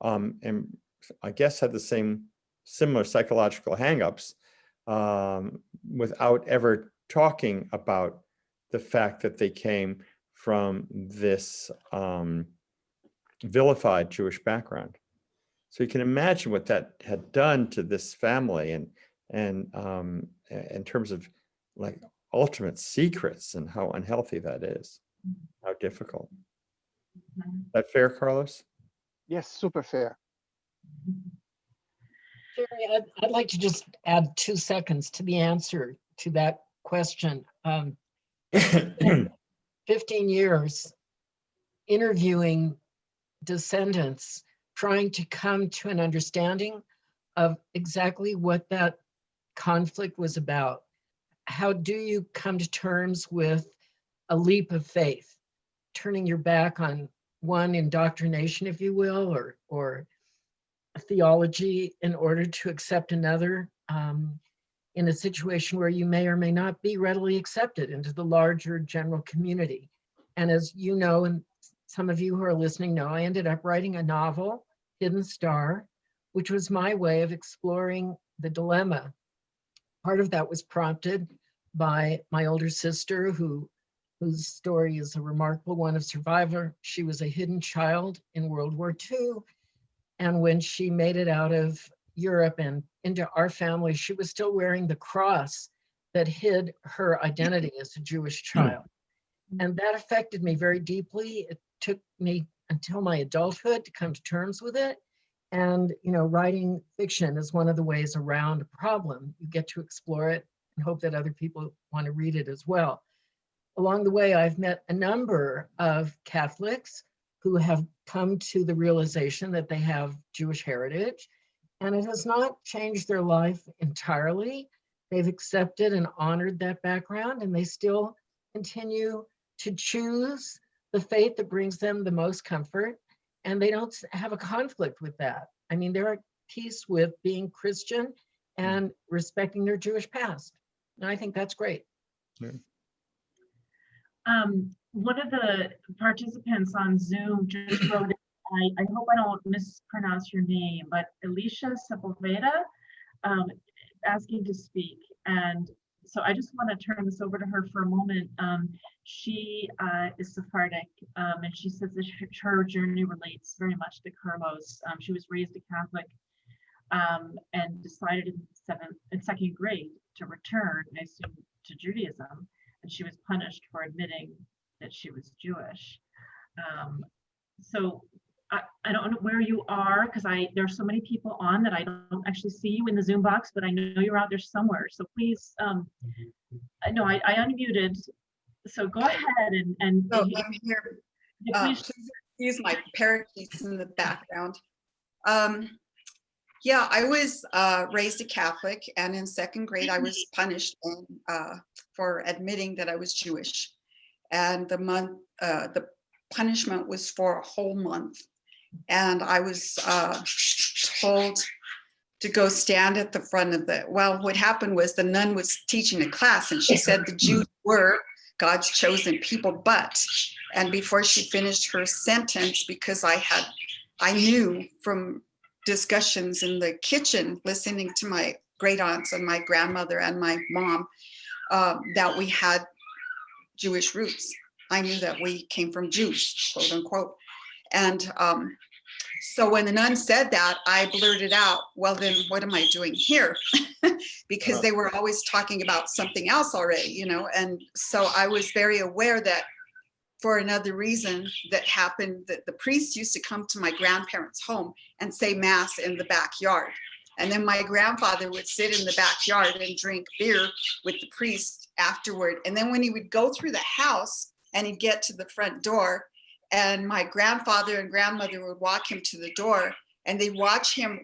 and I guess had the similar psychological hangups, without ever talking about the fact that they came from this vilified Jewish background. So you can imagine what that had done to this family, and in terms of like ultimate secrets, and how unhealthy that is, how difficult. Is that fair, Carlos? Yes, super fair. Jerry, I'd like to just add 2 seconds to the answer to that question. 15 years interviewing descendants, trying to come to an understanding of exactly what that conflict was about. How do you come to terms with a leap of faith, turning your back on one indoctrination, if you will, or a theology in order to accept another, in a situation where you may or may not be readily accepted into the larger general community. And as you know, and some of you who are listening know, I ended up writing a novel, Hidden Star, which was my way of exploring the dilemma. Part of that was prompted by my older sister, whose story is a remarkable one of survivor. She was a hidden child in World War II. And when she made it out of Europe and into our family, she was still wearing the cross that hid her identity as a Jewish child. And that affected me very deeply. It took me until my adulthood to come to terms with it. And, writing fiction is one of the ways around a problem. You get to explore it and hope that other people want to read it as well. Along the way, I've met a number of Catholics who have come to the realization that they have Jewish heritage, and it has not changed their life entirely. They've accepted and honored that background, and they still continue to choose the faith that brings them the most comfort, and they don't have a conflict with that. I mean, they're at peace with being Christian and respecting their Jewish past. And I think that's great. Yeah. One of the participants on Zoom just wrote, I hope I don't mispronounce your name, but Alicia Sepulveda, asking to speak. And so I just want to turn this over to her for a moment. She is Sephardic, and she says that her journey relates very much to Carlos. She was raised a Catholic, and decided in second grade to return, I assume, to Judaism, and she was punished for admitting that she was Jewish. So I don't know where you are, because there's so many people on that I don't actually see you in the Zoom box, but I know you're out there somewhere. So please, no, I unmuted. So go ahead and So I'm here. please. Please excuse my parakeets in the background. Yeah, I was raised a Catholic, and in second grade, I was punished for admitting that I was Jewish. And the punishment was for a whole month. And I was told to go stand at the front of what happened was the nun was teaching a class, and she said the Jews were God's chosen people, and before she finished her sentence, because I knew from discussions in the kitchen, listening to my great aunts and my grandmother and my mom, that we had Jewish roots. I knew that we came from Jews, quote unquote. And so when the nun said that, I blurted out, well, then what am I doing here? Because they were always talking about something else already, you know? And so I was very aware that for another reason that happened, that the priest used to come to my grandparents' home and say mass in the backyard. And then my grandfather would sit in the backyard and drink beer with the priest afterward. And then when he would go through the house and he'd get to the front door, and my grandfather and grandmother would walk him to the door, and they'd watch him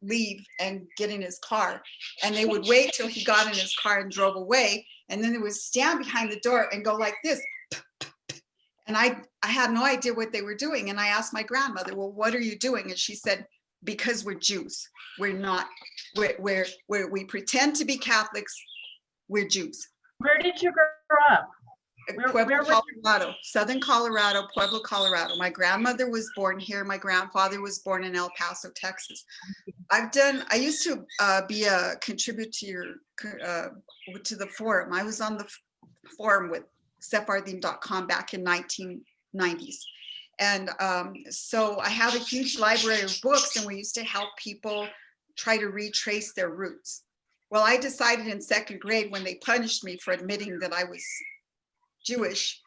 leave and get in his car. And they would wait till he got in his car and drove away. And then they would stand behind the door and go like this. And I had no idea what they were doing. And I asked my grandmother, well, what are you doing? And she said, because we're Jews. We're not, we pretend to be Catholics. We're Jews. Where did you grow up? Pueblo, Colorado, Southern Colorado, Pueblo, Colorado. My grandmother was born here. My grandfather was born in El Paso, Texas. I used to be a contributor to the forum. I was on the forum with Sephardim.com back in 1990s. And so I have a huge library of books, and we used to help people try to retrace their roots. Well, I decided in second grade, when they punished me for admitting that I was Jewish,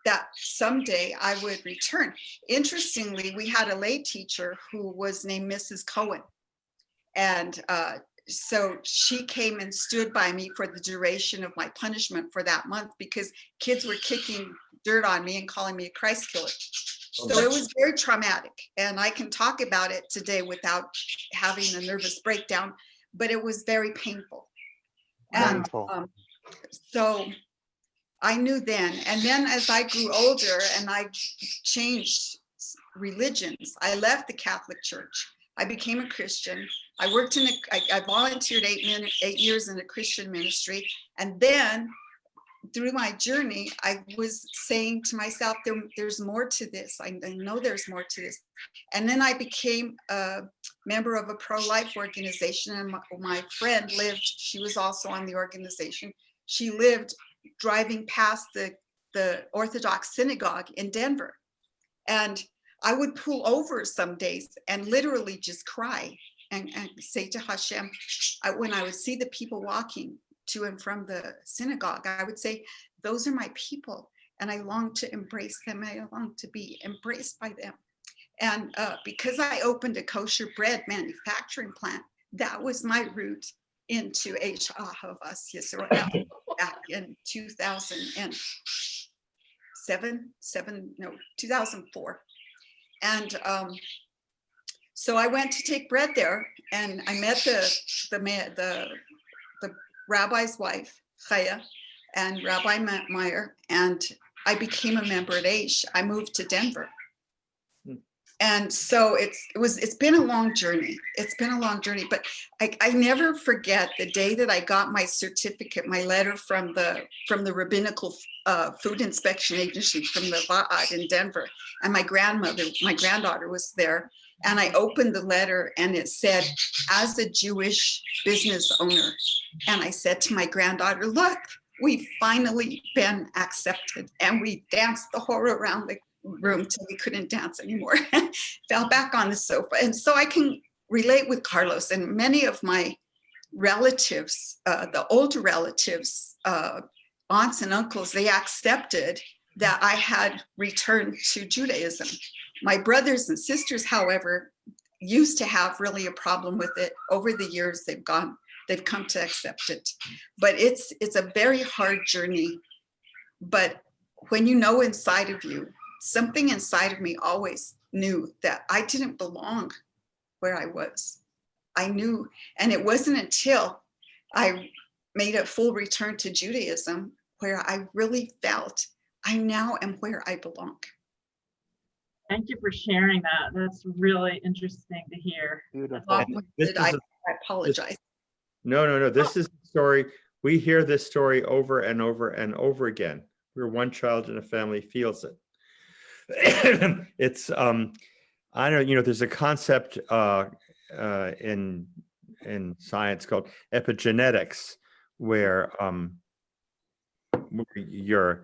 that someday I would return. Interestingly, we had a lay teacher who was named Mrs. Cohen. And so she came and stood by me for the duration of my punishment for that month, because kids were kicking dirt on me and calling me a Christ killer. So it was very traumatic, and I can talk about it today without having a nervous breakdown, but it was very painful. And so I knew then. And then as I grew older and I changed religions, I left the Catholic Church. I became a Christian. I worked in I volunteered 8 years in a Christian ministry. And then through my journey, I was saying to myself, there's more to this. I know there's more to this. And then I became a member of a pro-life organization. And my friend lived, she was also on the organization. She lived driving past the Orthodox synagogue in Denver. And I would pull over some days and literally just cry and say to Hashem, when I would see the people walking to and from the synagogue, I would say, those are my people, and I long to embrace them. I long to be embraced by them. And because I opened a kosher bread manufacturing plant, that was my route into Eish Ahavas Yisrael back in 2004. And so I went to take bread there, and I met the rabbi's wife, Chaya, and Rabbi Meyer, and I became a member at Aish. I moved to Denver. And so it's been a long journey. It's been a long journey, but I never forget the day that I got my certificate, my letter from the Rabbinical Food Inspection Agency, from the Va'ad in Denver. And my granddaughter was there. And I opened the letter, and it said, as a Jewish business owner. And I said to my granddaughter, look, we've finally been accepted. And we danced the whole around the room till we couldn't dance anymore. Fell back on the sofa. And so I can relate with Carlos, and many of my relatives, the older relatives, aunts and uncles, they accepted that I had returned to Judaism. My brothers and sisters, however, used to have really a problem with it. Over the years, they've come to accept it. But it's a very hard journey But when you know inside of you, something inside of me always knew that I didn't belong where I was. I knew, and it wasn't until I made a full return to Judaism where I really felt I now am where I belong. Thank you for sharing that. That's really interesting to hear. Beautiful. Long-winded, I apologize. No. This is the story. We hear this story over and over and over again. Where one child in a family feels it. It's I don't know. There's a concept in science called epigenetics, where your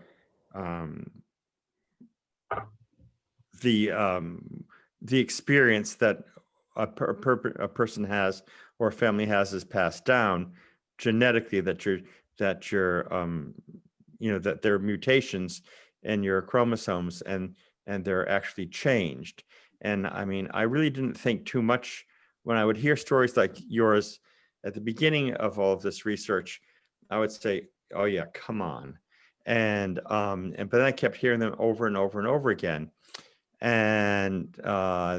the experience that a person has or a family has is passed down genetically, that there are mutations in your chromosomes and they're actually changed. And I mean, I really didn't think too much when I would hear stories like yours at the beginning of all of this research. I would say, oh yeah, come on. But then I kept hearing them over and over and over again. And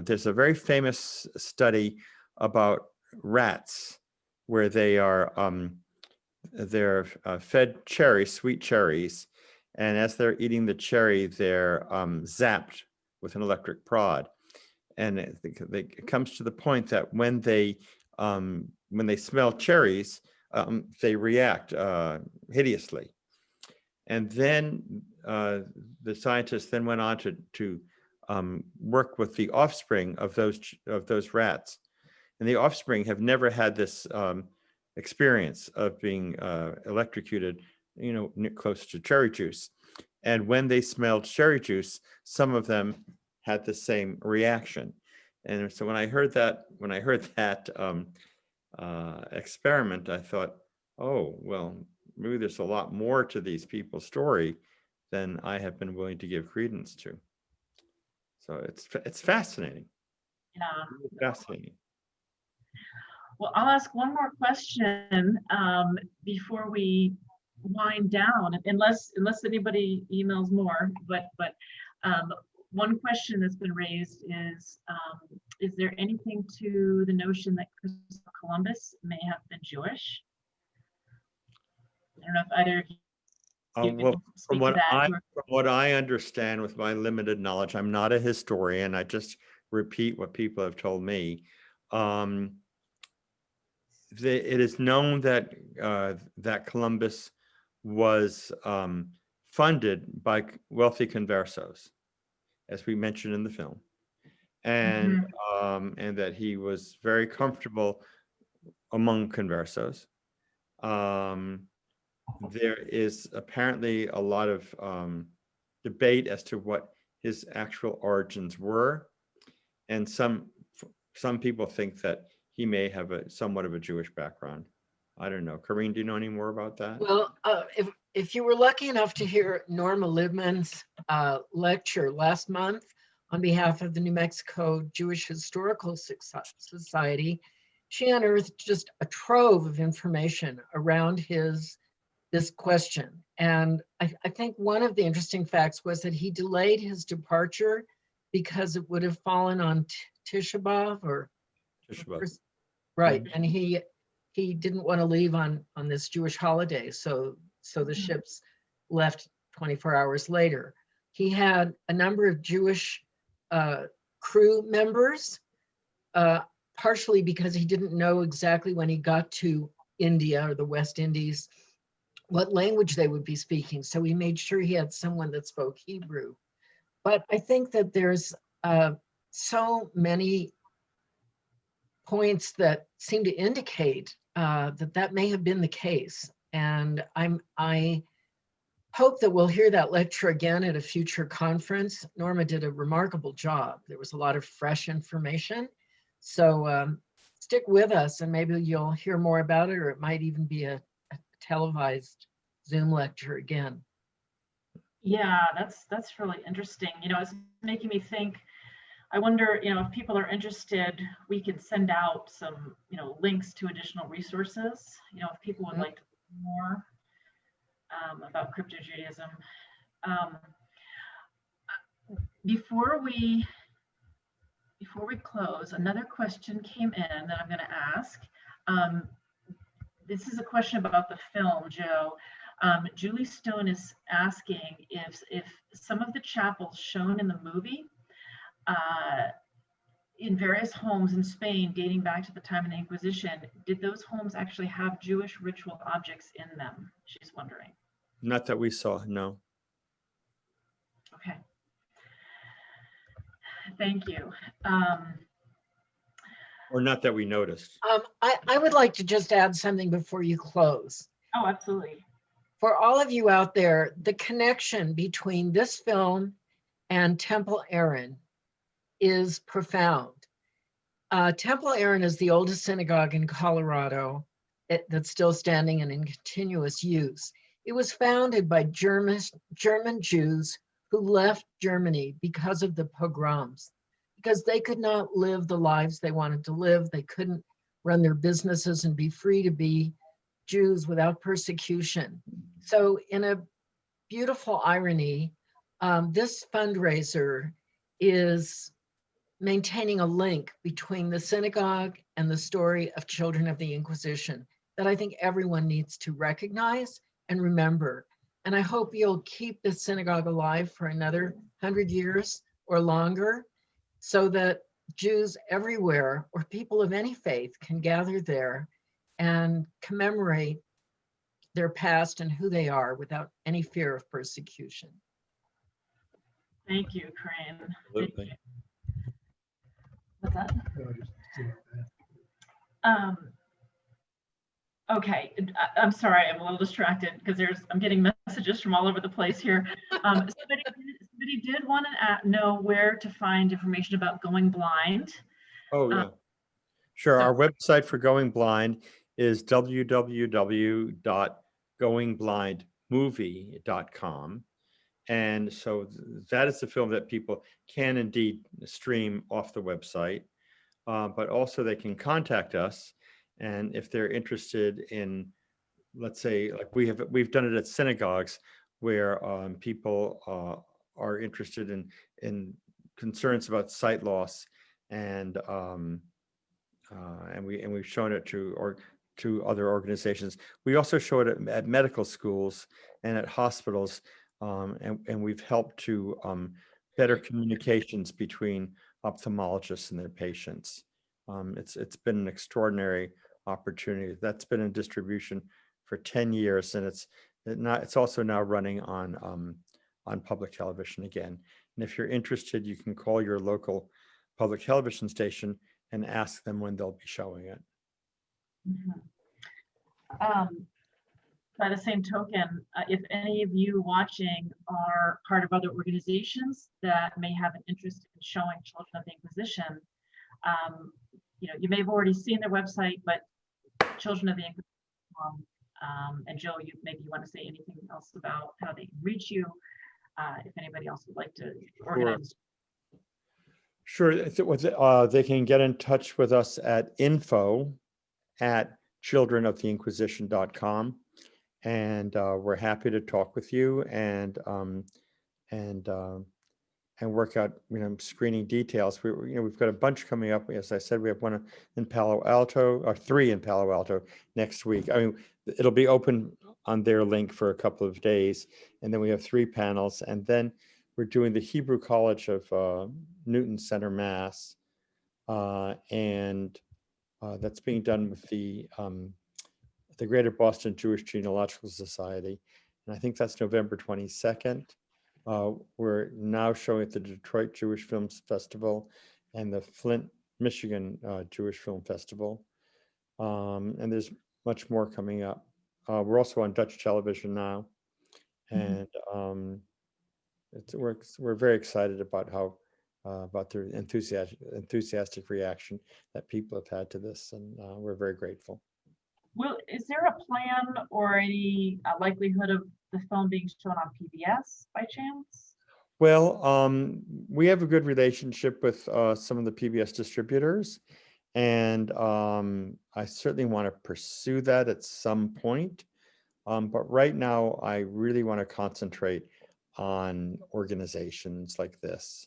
there's a very famous study about rats where they're fed cherries, sweet cherries, and as they're eating the cherry, they're zapped with an electric prod. And it comes to the point that when they smell cherries, they react hideously. And then the scientists then went on to work with the offspring of those rats, and the offspring have never had this experience of being electrocuted, close to cherry juice. And when they smelled cherry juice, some of them had the same reaction. And so when I heard that experiment, I thought, oh, well, maybe there's a lot more to these people's story than I have been willing to give credence to. So it's fascinating. Yeah. Really fascinating. Well, I'll ask one more question before we wind down, unless anybody emails more. But one question that's been raised is there anything to the notion that Christopher Columbus may have been Jewish? I don't know if either of you Well, can from speak to that. what I understand with my limited knowledge, I'm not a historian. I just repeat what people have told me. It is known that that Columbus was funded by wealthy conversos, as we mentioned in the film, and and that he was very comfortable among conversos. There is apparently a lot of debate as to what his actual origins were, and some people think that he may have somewhat of a Jewish background. I don't know. Corinne, do you know any more about that? Well, if you were lucky enough to hear Norma Libman's lecture last month on behalf of the New Mexico Jewish Historical Society, she unearthed just a trove of information around this question. And I think one of the interesting facts was that he delayed his departure because it would have fallen on Tisha B'Av or Tisha B'Av. Right, and he didn't want to leave on this Jewish holiday, so the ships left 24 hours later. He had a number of Jewish crew members, partially because he didn't know exactly when he got to India or the West Indies what language they would be speaking, so he made sure he had someone that spoke Hebrew. But I think that there's so many points that seem to indicate that may have been the case. And I hope that we'll hear that lecture again at a future conference. Norma did a remarkable job. There was a lot of fresh information. So stick with us and maybe you'll hear more about it, or it might even be a televised Zoom lecture again. Yeah, that's really interesting. It's making me think, I wonder, if people are interested, we could send out some, links to additional resources. If people would like to learn more about Crypto-Judaism, Um, before we close, another question came in that I'm going to ask. This is a question about the film, Joe. Julie Stone is asking if some of the chapels shown in the movie in various homes in Spain dating back to the time of the Inquisition, did those homes actually have Jewish ritual objects in them? She's wondering. Not that we saw, no. Okay. Thank you. Or not that we noticed. I would like to just add something before you close. Oh, absolutely. For all of you out there, the connection between this film and Temple Aaron is profound. Temple Aaron is the oldest synagogue in Colorado that's still standing and in continuous use. It was founded by German Jews who left Germany because of the pogroms, because they could not live the lives they wanted to live. They couldn't run their businesses and be free to be Jews without persecution. So in a beautiful irony, this fundraiser is maintaining a link between the synagogue and the story of children of the Inquisition that I think everyone needs to recognize and remember. And I hope you'll keep the synagogue alive for another 100 years or longer, so that Jews everywhere, or people of any faith, can gather there and commemorate their past and who they are without any fear of persecution. Thank you, Corinne. Absolutely. Thank you. What's that? Okay, I'm sorry, I'm a little distracted because I'm getting messages from all over the place here. Somebody did want to know where to find information about Going Blind. Oh, yeah. Sure. Our website for Going Blind is www.goingblindmovie.com. And so that is the film that people can indeed stream off the website, but also they can contact us. And if they're interested in, let's say, like we've done it at synagogues where people are interested in concerns about sight loss, and we've shown it to other organizations. We also show it at medical schools and at hospitals, and we've helped to better communications between ophthalmologists and their patients. It's been an extraordinary opportunity. That's been in distribution for 10 years, and it's also now running on public television again. And if you're interested, you can call your local public television station and ask them when they'll be showing it. Mm-hmm. By the same token, if any of you watching are part of other organizations that may have an interest in showing Children of the Inquisition, you may have already seen their website, but Children of the Inquisition, and Joe, maybe you want to say anything else about how they reach you, if anybody else would like to organize. Sure. They can get in touch with us at info@childrenoftheinquisition.com, and we're happy to talk with you and work out screening details. We've got a bunch coming up. As I said, we have one in Palo Alto, or 3 in Palo Alto next week. I mean, it'll be open on their link for a couple of days, and then we have 3 panels, and then we're doing the Hebrew College of Newton Center, Mass, and that's being done with the Greater Boston Jewish Genealogical Society, and I think that's November 22nd. We're now showing at the Detroit Jewish Film Festival and the Flint, Michigan Jewish Film Festival, and there's much more coming up. We're also on Dutch television now, and we're very excited about about the enthusiastic reaction that people have had to this, and we're very grateful. Well, is there a plan or any likelihood of the film being shown on PBS by chance? Well, we have a good relationship with some of the PBS distributors, and I certainly want to pursue that at some point. But right now, I really want to concentrate on organizations like this,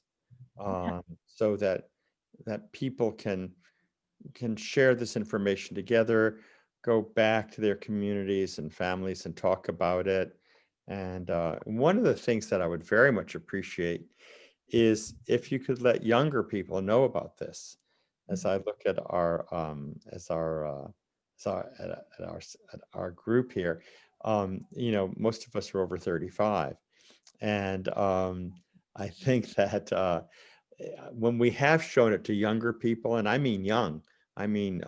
so that people can share this information together, go back to their communities and families and talk about it. And one of the things that I would very much appreciate is if you could let younger people know about this. As I look at our our group here, you know, most of us are over 35, and I think that when we have shown it to younger people, and I mean young, I mean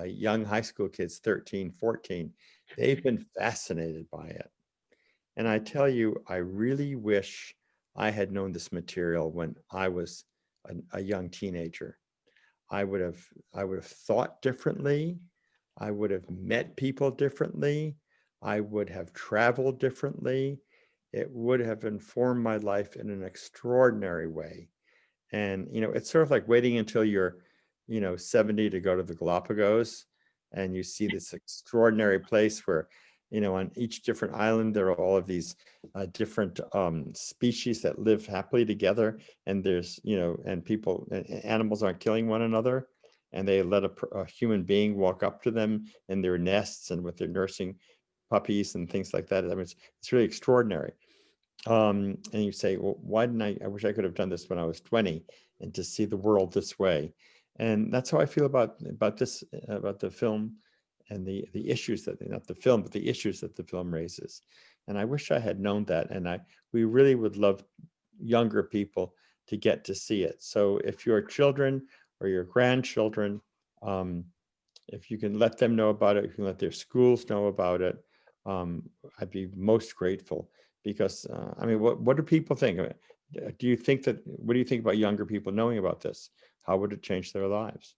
young high school kids, 13, 14, they've been fascinated by it. And I tell you, I really wish I had known this material when I was a young teenager. I would have thought differently. I would have met people differently. I would have traveled differently. It would have informed my life in an extraordinary way. And, you know, it's sort of like waiting until you're, you know, 70 to go to the Galapagos, and you see this extraordinary place where, you know, on each different island, there are all of these different species that live happily together. And there's, you know, and people, animals aren't killing one another. And they let a human being walk up to them in their nests and with their nursing puppies and things like that. I mean, it's really extraordinary. And you say, well, why didn't I wish I could have done this when I was 20, and to see the world this way. And that's how I feel about this, about the film and the issues that, not the film, but the issues that the film raises. And I wish I had known that. And we really would love younger people to get to see it. So if your children or your grandchildren, if you can let them know about it, if you can let their schools know about it, I'd be most grateful. Because I mean, what do people think? Do you think that, what do you think about younger people knowing about this? How would it change their lives?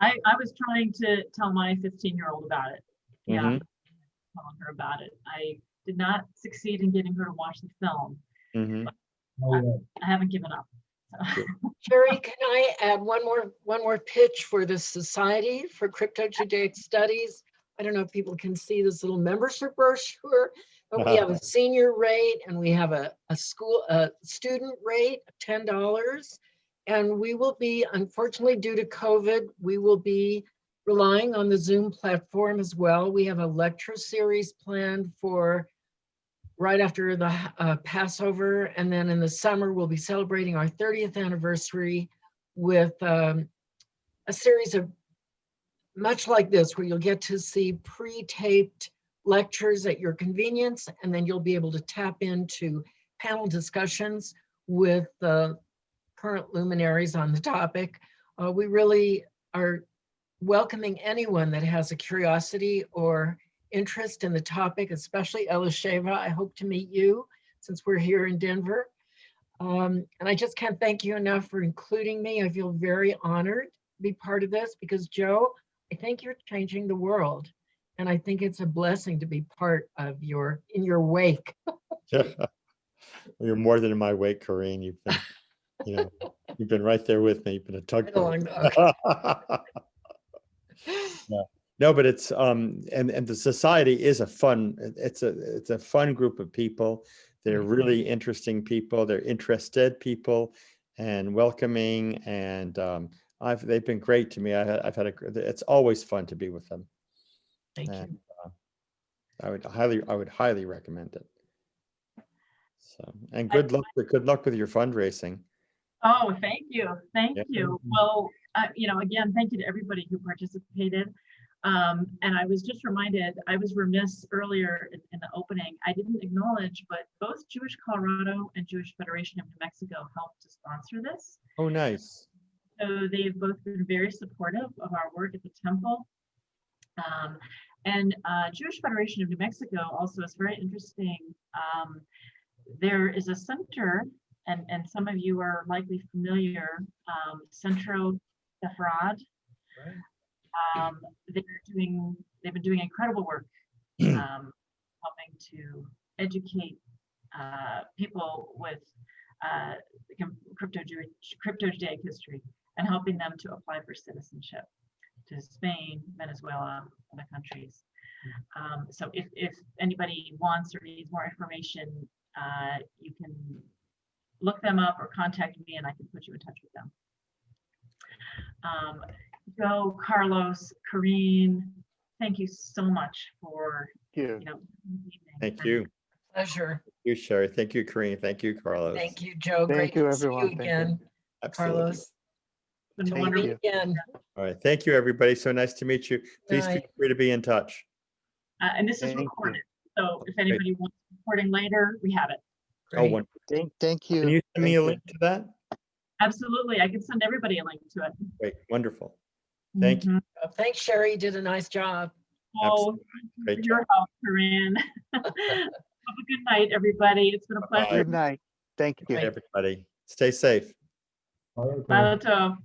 I was trying to tell my 15-year-old about it. Yeah, telling her about it. I did not succeed in getting her to watch the film. I haven't given up. So. Sherry, can I add one more pitch for the Society for Crypto-Judaic Studies? I don't know if people can see this little membership brochure, but we have a senior rate and we have a student rate of $10. And we will be, unfortunately, due to COVID, we will be relying on the Zoom platform as well. We have a lecture series planned for right after the Passover. And then in the summer, we'll be celebrating our 30th anniversary with a series of much like this, where you'll get to see pre-taped lectures at your convenience, and then you'll be able to tap into panel discussions with the current luminaries on the topic. We really are welcoming anyone that has a curiosity or interest in the topic, especially Elisheva. I hope to meet you since we're here in Denver. And I just can't thank you enough for including me. I feel very honored to be part of this because, Joe, I think you're changing the world. And I think it's a blessing to be part of in your wake. You're more than in my wake, Corinne. You've been, you know, you've been right there with me. You've been a tugboat. Yeah. No, but it's and the society is a fun. It's a fun group of people. They're really interesting people. They're interested people, and welcoming. And they've been great to me. It's always fun to be with them. Thank you. I would highly recommend it. So, and good luck with your fundraising. Oh, thank you. Thank you. Well, you know, again, thank you to everybody who participated. And I was just reminded, I was remiss earlier in the opening. I didn't acknowledge, but both Jewish Colorado and Jewish Federation of New Mexico helped to sponsor this. Oh, nice. So they've both been very supportive of our work at the temple. And Jewish Federation of New Mexico also is very interesting. There is a center, and some of you are likely familiar, Centro Efrad. They've been doing incredible work, helping to educate people with crypto-Judaic history and helping them to apply for citizenship to Spain, Venezuela, other countries. So if anybody wants or needs more information, you can look them up or contact me and I can put you in touch with them. Joe, Carlos, Corinne, thank you so much for, You. Thank you. Pleasure. Thank you, Sherry. Thank you, Corinne. Thank you, Carlos. Thank you, Joe. Thank Great you, to see everyone. you Thank you. again, Absolutely. Carlos. It's been Thank wonderful. you. Again. All right. Thank you, everybody. So nice to meet you. Please feel Night. free to be in touch. And this is Thank you. recorded. So if Great. anybody wants recording later, we have it. Oh, Great. wonderful. Thank you. Can you send me Thank a you. link to that? Absolutely. I can send everybody a link to it. Great. Wonderful. Thank you. Mhm. Thanks, Sherry. You did a nice job. Oh, Great for your job. help, Corinne. Have a good night, everybody. It's been a Bye-bye. pleasure. Good night. Thank you. Everybody, stay safe. Bye, Tov.